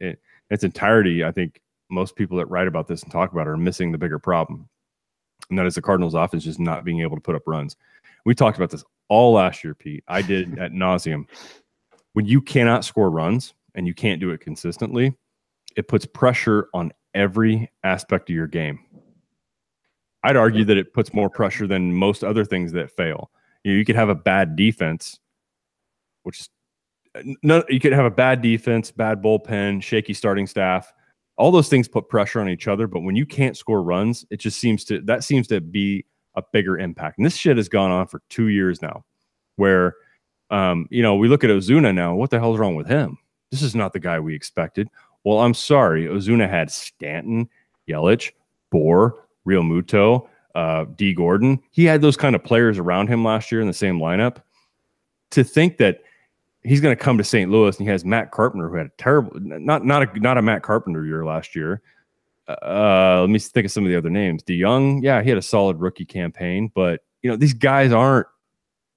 its entirety, I think most people that write about this and talk about it are missing the bigger problem. And that is the Cardinals offense just not being able to put up runs. We talked about this all last year, Pete. I did ad nauseum. When you cannot score runs and you can't do it consistently, it puts pressure on every aspect of your game. I'd argue that it puts more pressure than most other things that fail. You could have a bad defense, you could have a bad defense, bad bullpen, shaky starting staff. All those things put pressure on each other. But when you can't score runs, it just seems to be a bigger impact. And this shit has gone on for 2 years now, where we look at Ozuna now. What the hell's wrong with him? This is not the guy we expected. Well, I'm sorry. Ozuna had Stanton, Yelich, Bohr, Real Muto, D. Gordon. He had those kind of players around him last year in the same lineup. To think that he's going to come to St. Louis and he has Matt Carpenter, who had a terrible, not a Matt Carpenter year last year. Let me think of some of the other names. DeYoung, he had a solid rookie campaign, but these guys aren't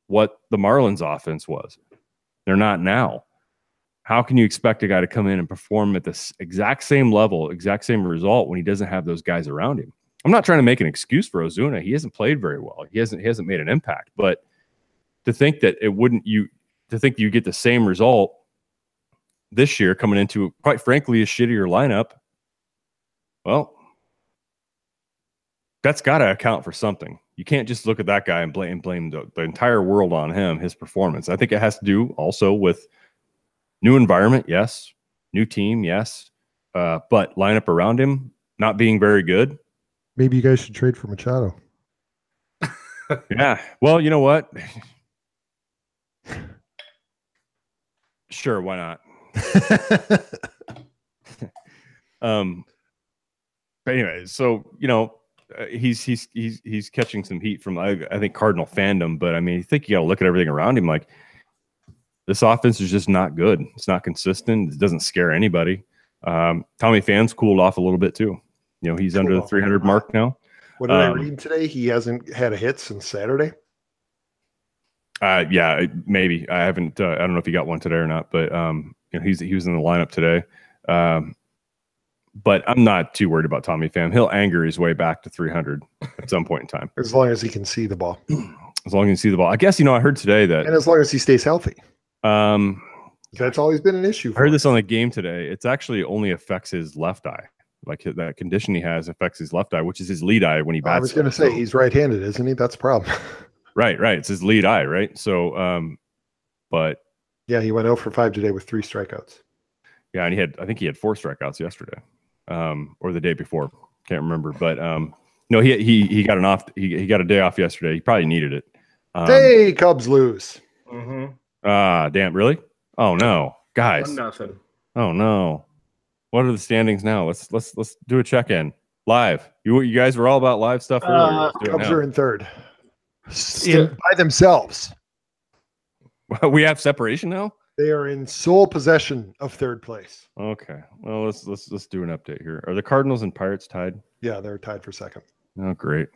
what the Marlins offense was. They're not now. how can you expect a guy to come in and perform at this exact same level, exact same result when he doesn't have those guys around him? I'm not trying to make an excuse for Ozuna. He hasn't played very well. He hasn't made an impact. But to think that you get the same result this year coming into, quite frankly, a shittier lineup, well, that's got to account for something. You can't just look at that guy and blame the entire world on him, his performance. I think it has to do also with new environment, yes. New team, yes. But lineup around him not being very good. Maybe you guys should trade for Machado. Yeah. Well, you know what? Sure, why not? But anyway, so he's catching some heat from I think Cardinal fandom, but I mean, I think you got to look at everything around him. Like, this offense is just not good. It's not consistent. It doesn't scare anybody. Tommy Phane's cooled off a little bit too. He's under the 300 mark now. What did I read today? He hasn't had a hit since Saturday. Yeah, maybe. I haven't. I don't know if he got one today or not, but he was in the lineup today. But I'm not too worried about Tommy Pham. He'll anger his way back to 300 at some point in time. As long as he can see the ball. As long as he can see the ball. I guess, I heard today that. And as long as he stays healthy. That's always been an issue. I heard this on the game today. It's actually only affects his left eye. Like, that condition he has affects his left eye, which is his lead eye when he bats. I was going to say, he's right-handed, isn't he? That's a problem. Right. It's his lead eye, right? So, but. Yeah, he went 0 for 5 today with 3 strikeouts. Yeah, and I think he had 4 strikeouts yesterday. Or the day before, can't remember, but no, he got he got a day off yesterday. He probably needed it. Hey, Cubs lose. Damn, really? Oh no, guys. 1-0. Oh no, what are the standings now? Let's do a check-in live. You guys were all about live stuff earlier. Cubs are in third, by themselves. We have separation now. They are in sole possession of third place. Okay. Well, let's do an update here. Are the Cardinals and Pirates tied? Yeah, they're tied for second. Oh, great.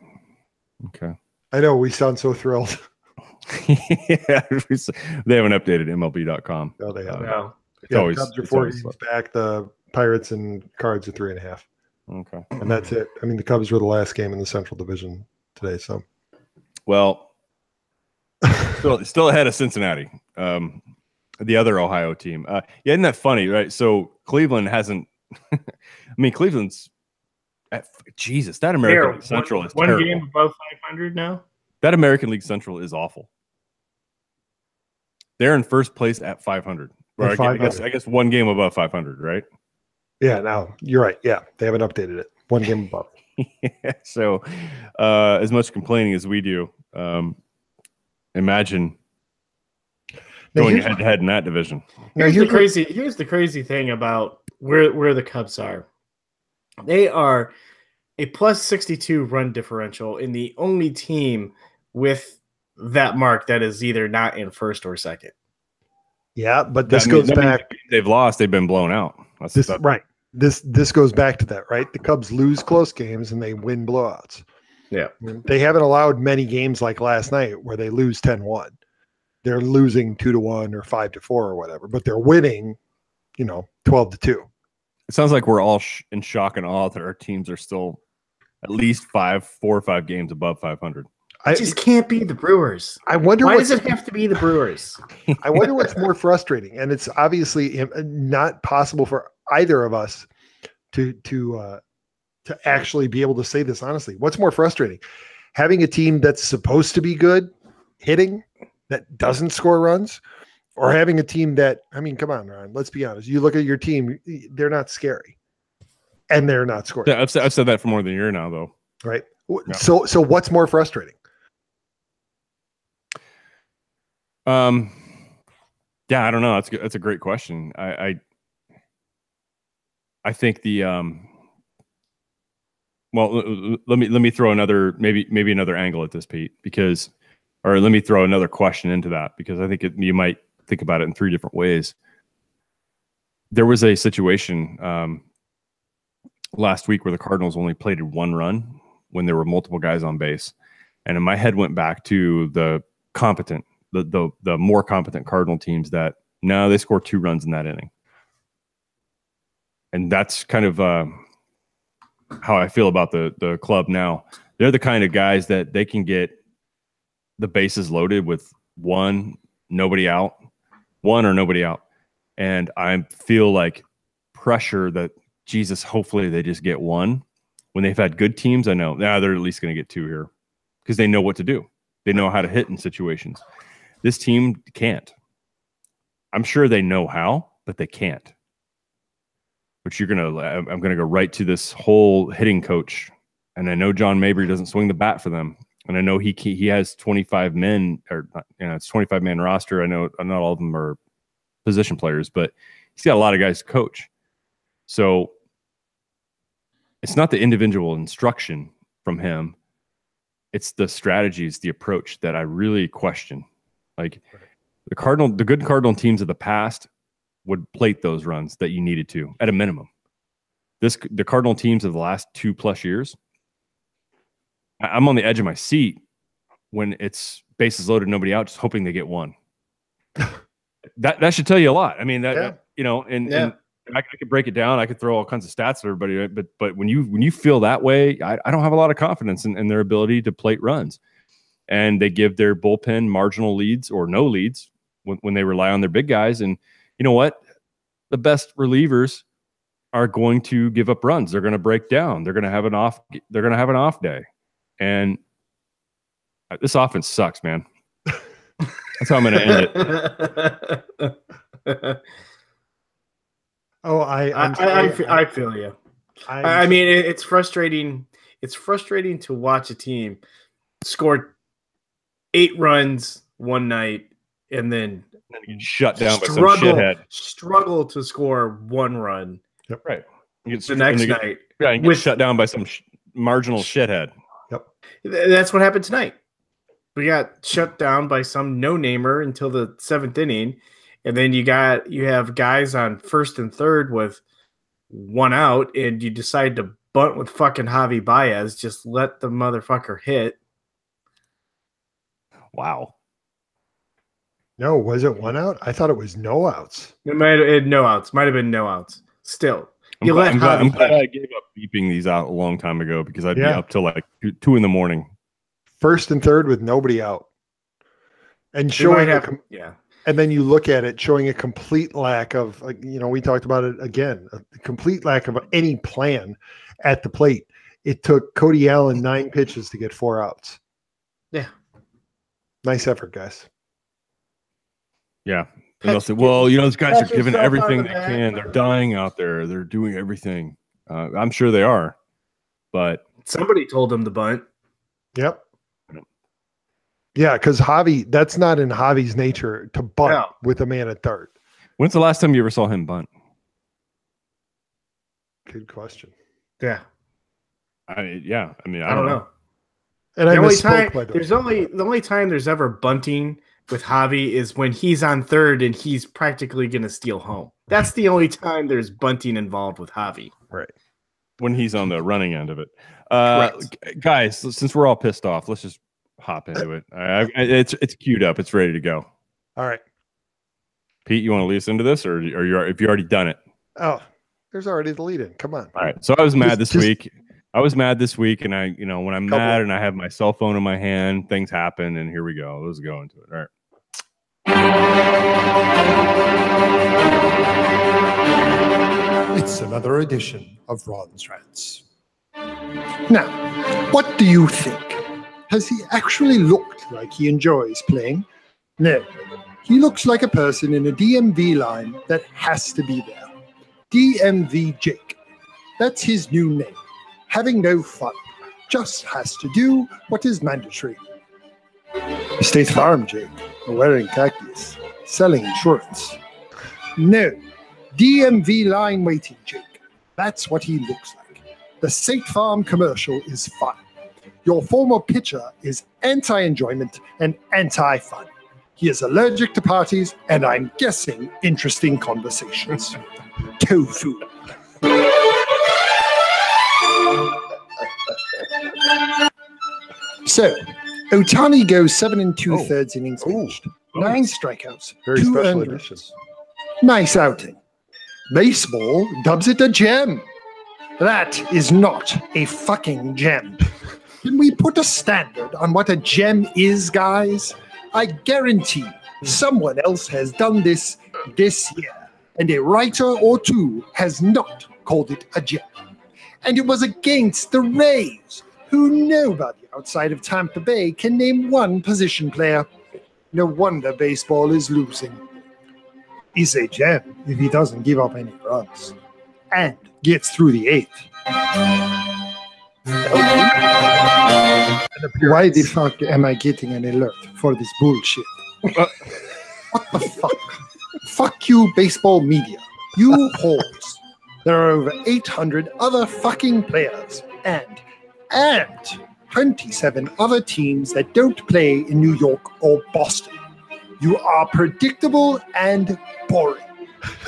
Okay. I know, we sound so thrilled. Yeah, they haven't updated MLB.com. No, they haven't. No. Always, Cubs are 4 games back. The Pirates and Cards are 3.5. Okay. And that's it. I mean, the Cubs were the last game in the Central Division today. So, well, still ahead of Cincinnati. The other Ohio team. Yeah, isn't that funny, right? So Cleveland hasn't I mean, Cleveland's Jesus, that American League Central is one terrible. Game above 500 now. That American League Central is awful. They're in first place at 500. Or I guess one game above 500, right? Yeah, now you're right. Yeah, they haven't updated it. One game above. Yeah, so as much complaining as we do, imagine going head to head in that division. Here's the crazy thing about where the Cubs are. They are a plus 62 run differential in the only team with that mark that is either not in first or second. Yeah, but this goes back. They've lost. They've been blown out. Right. This goes back to that, right? The Cubs lose close games and they win blowouts. Yeah. They haven't allowed many games like last night where they lose 10-1. They're losing 2-1 or 5-4 or whatever, but they're winning, 12-2. It sounds like we're all in shock and awe that our teams are still at least 4 or 5 games above 500. It just can't be the Brewers. I wonder why does it have to be the Brewers? I wonder what's more frustrating, and it's obviously not possible for either of us to actually be able to say this honestly. What's more frustrating, having a team that's supposed to be good hitting that doesn't score runs, or having a team that, I mean, come on, Ryan, let's be honest. You look at your team, they're not scary, and they're not scoring. Yeah, I've said that for more than a year now, though. Right. No. So what's more frustrating? Yeah, I don't know. That's a great question. I think well, let me throw another maybe another angle at this, Pete, or let me throw another question into that, because I think you might think about it in 3 different ways. There was a situation last week where the Cardinals only played 1 run when there were multiple guys on base, and in my head went back to the more competent Cardinal teams that No, they score 2 runs in that inning. And that's kind of how I feel about the club now. They're the kind of guys that they can get the bases loaded with 1 or nobody out. And I feel like pressure that, Jesus, hopefully they just get 1. When they've had good teams, I know, they're at least going to get 2 here because they know what to do. They know how to hit in situations. This team can't. I'm sure they know how, but they can't. But I'm going to go right to this whole hitting coach. And I know John Mabry doesn't swing the bat for them. And I know he has 25 men, or it's 25-man roster. I know not all of them are position players, but he's got a lot of guys to coach. So it's not the individual instruction from him. It's the strategies, the approach that I really question. Like the good Cardinal teams of the past would plate those runs that you needed to at a minimum. The Cardinal teams of the last 2+ years, I'm on the edge of my seat when it's bases loaded, nobody out, just hoping they get 1. That should tell you a lot. I mean, and I could break it down. I could throw all kinds of stats at everybody, but when you feel that way, I don't have a lot of confidence in their ability to plate runs. And they give their bullpen marginal leads or no leads when they rely on their big guys. And you know what? The best relievers are going to give up runs. They're going to break down. They're going to have an off day. And this offense sucks, man. That's how I'm going to end it. Oh, I feel you. I mean, it's frustrating. It's frustrating to watch a team score 8 runs one night and then get shut down by some shithead. Struggle to score 1 run. Yep. Right. The next night. Yeah, and get shut down by some marginal shithead. Yep. That's what happened tonight. We got shut down by some no-namer until the 7th inning. And then you have guys on 1st and 3rd with 1 out, and you decide to bunt with fucking Javi Baez. Just let the motherfucker hit. Wow. No, was it 1 out? I thought it was no outs. It might have been no outs. Might have been no outs. Still, I'm glad I gave up beeping these out a long time ago because I'd be up till like 2 in the morning. 1st and 3rd with nobody out, and showing and then you look at it showing a complete lack of, we talked about it again, a complete lack of any plan at the plate. It took Cody Allen 9 pitches to get 4 outs. Yeah, nice effort, guys. Yeah. And they'll say, well, those guys are giving everything they can. They're dying out there. They're doing everything. I'm sure they are, but somebody told them to bunt. Yep. Yeah, because Javi, that's not in Javi's nature to bunt with a man at 3rd. When's the last time you ever saw him bunt? Good question. Yeah. I don't know. And the only time there's ever bunting with Javi is when he's on 3rd and he's practically going to steal home. That's the only time there's bunting involved with Javi. Right. When he's on the running end of it. Guys, since we're all pissed off, let's just hop into it. It's queued up. It's ready to go. All right. Pete, you want to lead us into this, or if you already done it? Oh, there's already the lead in. Come on. All right. So I was mad this week. And I, when I'm mad and I have my cell phone in my hand, things happen, and here we go. Let's go into it. All right. It's another edition of Ron's Rants. Now, what do you think? Has he actually looked like he enjoys playing? No. He looks like a person in a DMV line that has to be there. DMV Jake. That's his new name. Having no fun. Just has to do what is mandatory. State Farm Jake. Wearing khakis. Selling insurance. No. DMV line waiting Jake. That's what he looks like. The State Farm commercial is fun. Your former pitcher is anti-enjoyment and anti-fun. He is allergic to parties and, I'm guessing, interesting conversations. Tofu. So, Ohtani goes 7 2/3 innings pitched, 9 strikeouts, 2 earned runs. Nice outing. Baseball dubs it a gem. That is not a fucking gem. Can we put a standard on what a gem is, guys? I guarantee someone else has done this year, and a writer or two has not called it a gem. And it was against the Rays, who nobody outside of Tampa Bay can name one position player. No wonder baseball is losing. He's a gem if he doesn't give up any runs and gets through the eighth. Why the fuck am I getting an alert for this bullshit? What the fuck? Fuck you, baseball media. You whores. There are over 800 other fucking players and 27 other teams that don't play in New York or Boston. You are predictable and boring.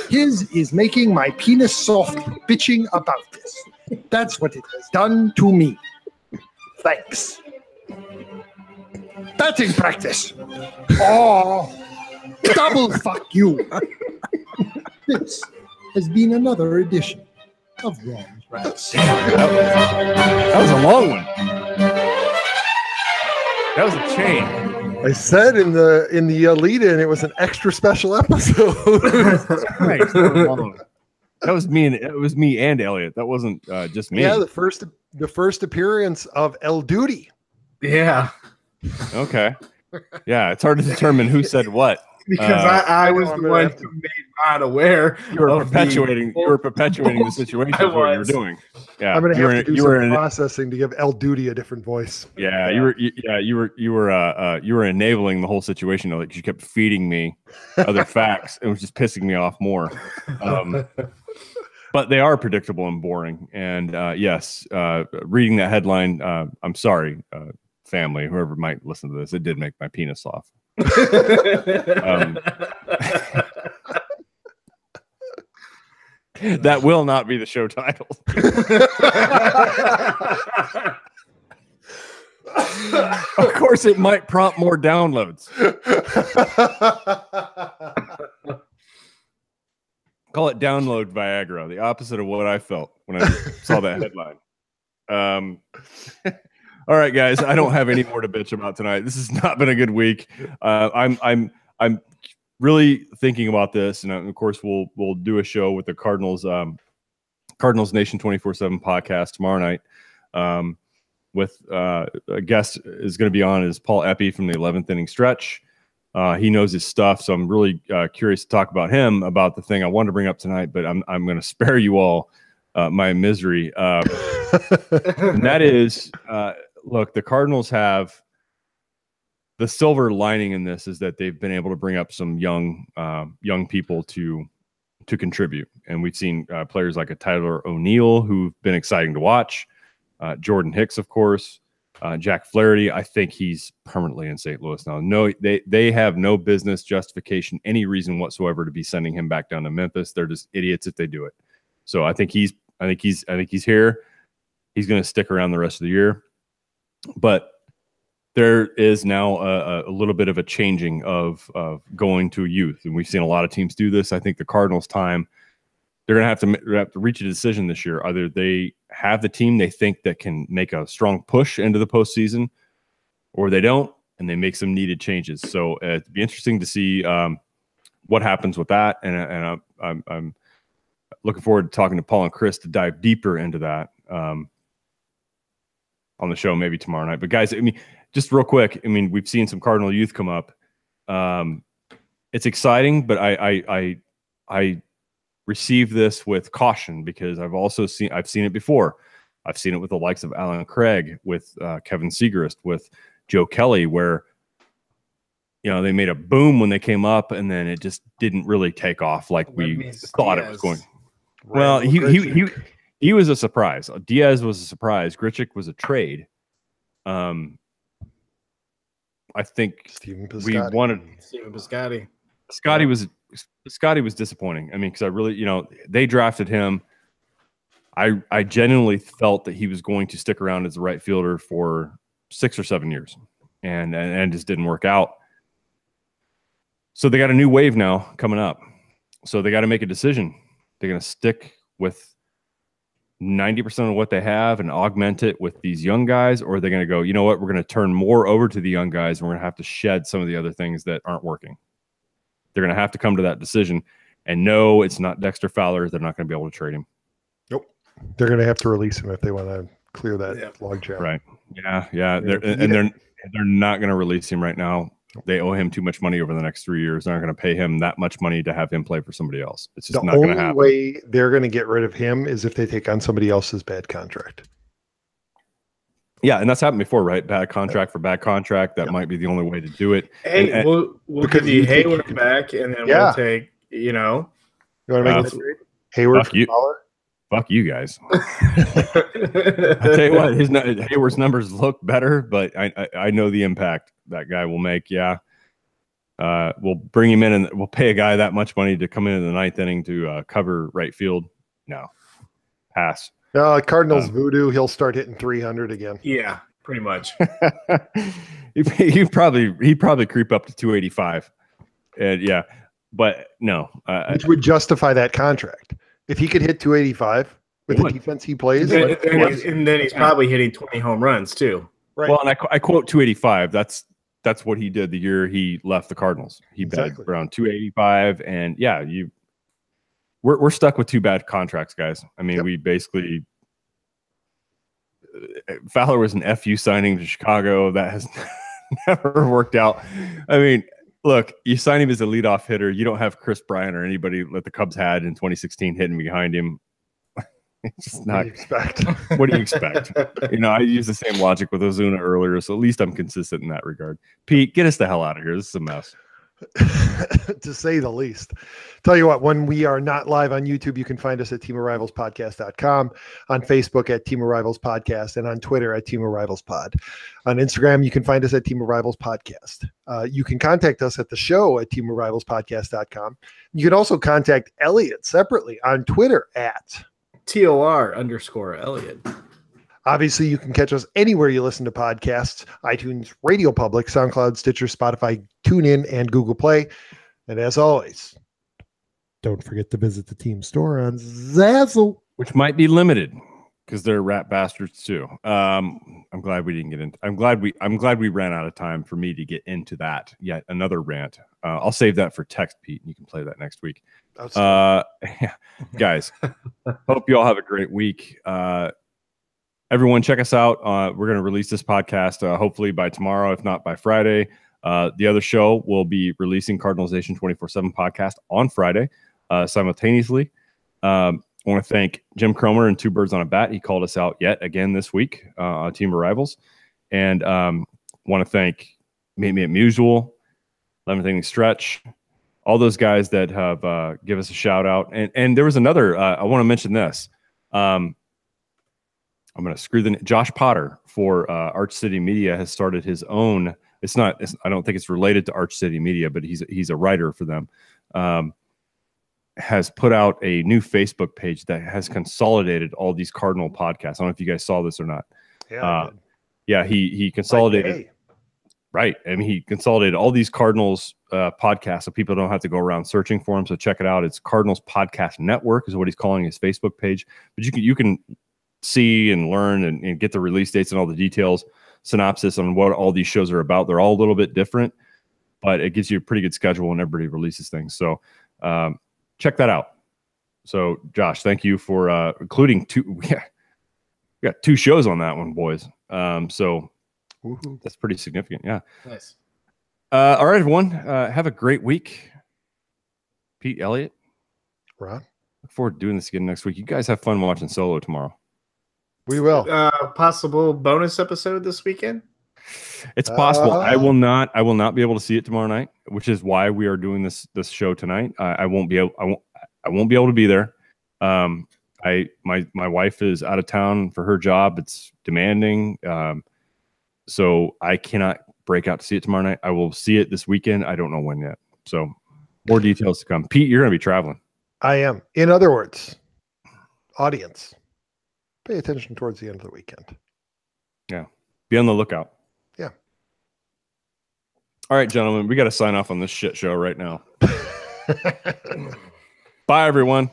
His is making my penis soft bitching about this. That's what it has done to me. Thanks. Batting practice. Oh, double fuck you. This has been another edition of Wrong Rats. That was a long one. That was a chain. I said in the lead-in, it was an extra special episode. Right. That was me, and it was me and Elliot. That wasn't just me. Yeah, the first appearance of El Duty. Yeah. Okay. Yeah, it's hard to determine who said what. Because I was the one who made Rod aware. You were perpetuating the situation. What you were doing. Yeah, I'm going to have to do some processing to give El Duty a different voice. Yeah, you were enabling the whole situation. Like you kept feeding me other facts. It was just pissing me off more. But they are predictable and boring. And yes, reading that headline, I'm sorry, family, whoever might listen to this, it did make my penis soft. That will not be the show title. Of course, it might prompt more downloads. Call it download Viagra, the opposite of what I felt when I saw that headline. All right, guys, I don't have any more to bitch about tonight. This has not been a good week. I'm really thinking about this, and of course, we'll do a show with the Cardinals Nation 24/7 podcast tomorrow night. With a guest is going to be on is Paul Epi from the 11th inning stretch. He knows his stuff, so I'm really curious to talk about him about the thing I wanted to bring up tonight. But I'm going to spare you all my misery, and that is. Look, the Cardinals have the silver lining in this is that they've been able to bring up some young people to contribute. And we've seen players like a Tyler O'Neill who've been exciting to watch. Jordan Hicks, of course, Jack Flaherty. I think he's permanently in St. Louis now. No, they have no business justification, any reason whatsoever to be sending him back down to Memphis. They're just idiots if they do it. So I think he's here. He's going to stick around the rest of the year. But there is now a little bit of a changing of going to youth, and we've seen a lot of teams do this. I think the Cardinals' time, they're going to have to reach a decision this year. Either they have the team they think that can make a strong push into the postseason, or they don't, and they make some needed changes. So it'd be interesting to see what happens with that. And I'm looking forward to talking to Paul and Chris to dive deeper into that. On the show maybe tomorrow night. But guys, I mean, just real quick, I mean, we've seen some Cardinal youth come up. It's exciting, but I receive this with caution because I've seen it before. I've seen it with the likes of Alan Craig, with Kevin Segrist, with Joe Kelly, where they made a boom when they came up, and then it just didn't really take off like we thought it was going. Well, he was a surprise. Diaz was a surprise. Grichuk was a trade. I think we wanted Steven Piscotty. Scotty was disappointing. I mean, because I really, they drafted him. I genuinely felt that he was going to stick around as a right fielder for 6 or 7 years, and just didn't work out. So they got a new wave now coming up. So they got to make a decision. They're going to stick with 90% of what they have and augment it with these young guys, or they're going to go, you know what, we're going to turn more over to the young guys, and we're going to have to shed some of the other things that aren't working. They're going to have to come to that decision. And no, it's not Dexter Fowler. They're not going to be able to trade him. Nope. They're going to have to release him if they want to clear that log jam. Right. Yeah. They're not going to release him right now. They owe him too much money over the next 3 years. They're not going to pay him that much money to have him play for somebody else. It's just not going to happen. The only way they're going to get rid of him is if they take on somebody else's bad contract. Yeah, and that's happened before, right? Bad contract for bad contract. That might be the only way to do it. Hey, we'll give you Hayward back, and then we'll take, you want to make a trade? Hayward for Fowler? Fuck you guys. I tell you what, Hayward's numbers look better, but I know the impact that guy will make. Yeah. We'll bring him in and we'll pay a guy that much money to come in the ninth inning to cover right field. No. Pass. Cardinals voodoo, he'll start hitting 300 again. Yeah, pretty much. he'd probably creep up to 285. And yeah, but no. Which would justify that contract. If he could hit 285 with the defense he plays. And then he's probably hitting 20 home runs too. Right. Well, and I quote 285. That's what he did the year he left the Cardinals. He batted around 285. And yeah, we're stuck with two bad contracts, guys. I mean, we basically Fowler was an FU signing to Chicago. That has never worked out. I mean, look, you sign him as a leadoff hitter. You don't have Chris Bryant or anybody that the Cubs had in 2016 hitting behind him. It's just not. What do you expect? I used the same logic with Ozuna earlier, so at least I'm consistent in that regard. Pete, get us the hell out of here. This is a mess. To say the least. Tell you what, when we are not live on YouTube, you can find us at teamofrivalspodcast.com, on Facebook at Team of Rivals Podcast, and on Twitter at Team of Rivals Pod. On Instagram, you can find us at Team of Rivals Podcast. You can contact us at the show at teamofrivalspodcast.com. You can also contact Elliot separately on Twitter at TOR_Elliot. Obviously, you can catch us anywhere you listen to podcasts: iTunes, Radio Public, SoundCloud, Stitcher, Spotify, TuneIn, and Google Play. And as always, don't forget to visit the team store on Zazzle, which might be limited because they're rat bastards too. I'm glad we didn't get into. I'm glad we ran out of time for me to get into that. Yet another rant. I'll save that for text, Pete, and you can play that next week. Guys, hope you all have a great week. Everyone, check us out. We're going to release this podcast hopefully by tomorrow, if not by Friday. The other show will be releasing Cardinalization 24/7 podcast on Friday simultaneously. I want to thank Jim Cromer and Two Birds on a Bat. He called us out yet again this week on Team of Rivals. And want to thank Meet Me at Mutual, 11th Inning Stretch, all those guys that have give us a shout out. And there was another, I want to mention this. I'm going to screw Josh Potter for Arch City Media has started his own. I don't think it's related to Arch City Media, but he's a writer for them. Has put out a new Facebook page that has consolidated all these Cardinal podcasts. I don't know if you guys saw this or not. Yeah, he consolidated. Right. I mean, he consolidated all these Cardinals podcasts so people don't have to go around searching for them. So check it out. It's Cardinals Podcast Network is what he's calling his Facebook page. But you can see and learn and get the release dates and all the details, synopsis on what all these shows are about. They're all a little bit different, but it gives you a pretty good schedule when everybody releases things. So check that out. So Josh, thank you for including two. We got two shows on that one, boys. So that's pretty significant. Yeah. Nice. All right, everyone. Have a great week. Pete, Elliot, Ron. Look forward to doing this again next week. You guys have fun watching Solo tomorrow. We will. Possible bonus episode this weekend? It's possible. I will not be able to see it tomorrow night, which is why we are doing this show tonight. I won't be able to be there. My wife is out of town for her job. It's demanding. So I cannot break out to see it tomorrow night. I will see it this weekend. I don't know when yet. So more details to come. Pete, you're going to be traveling. I am. In other words, audience, pay attention towards the end of the weekend. Yeah. Be on the lookout. Yeah. All right, gentlemen, we got to sign off on this shit show right now. Bye, everyone.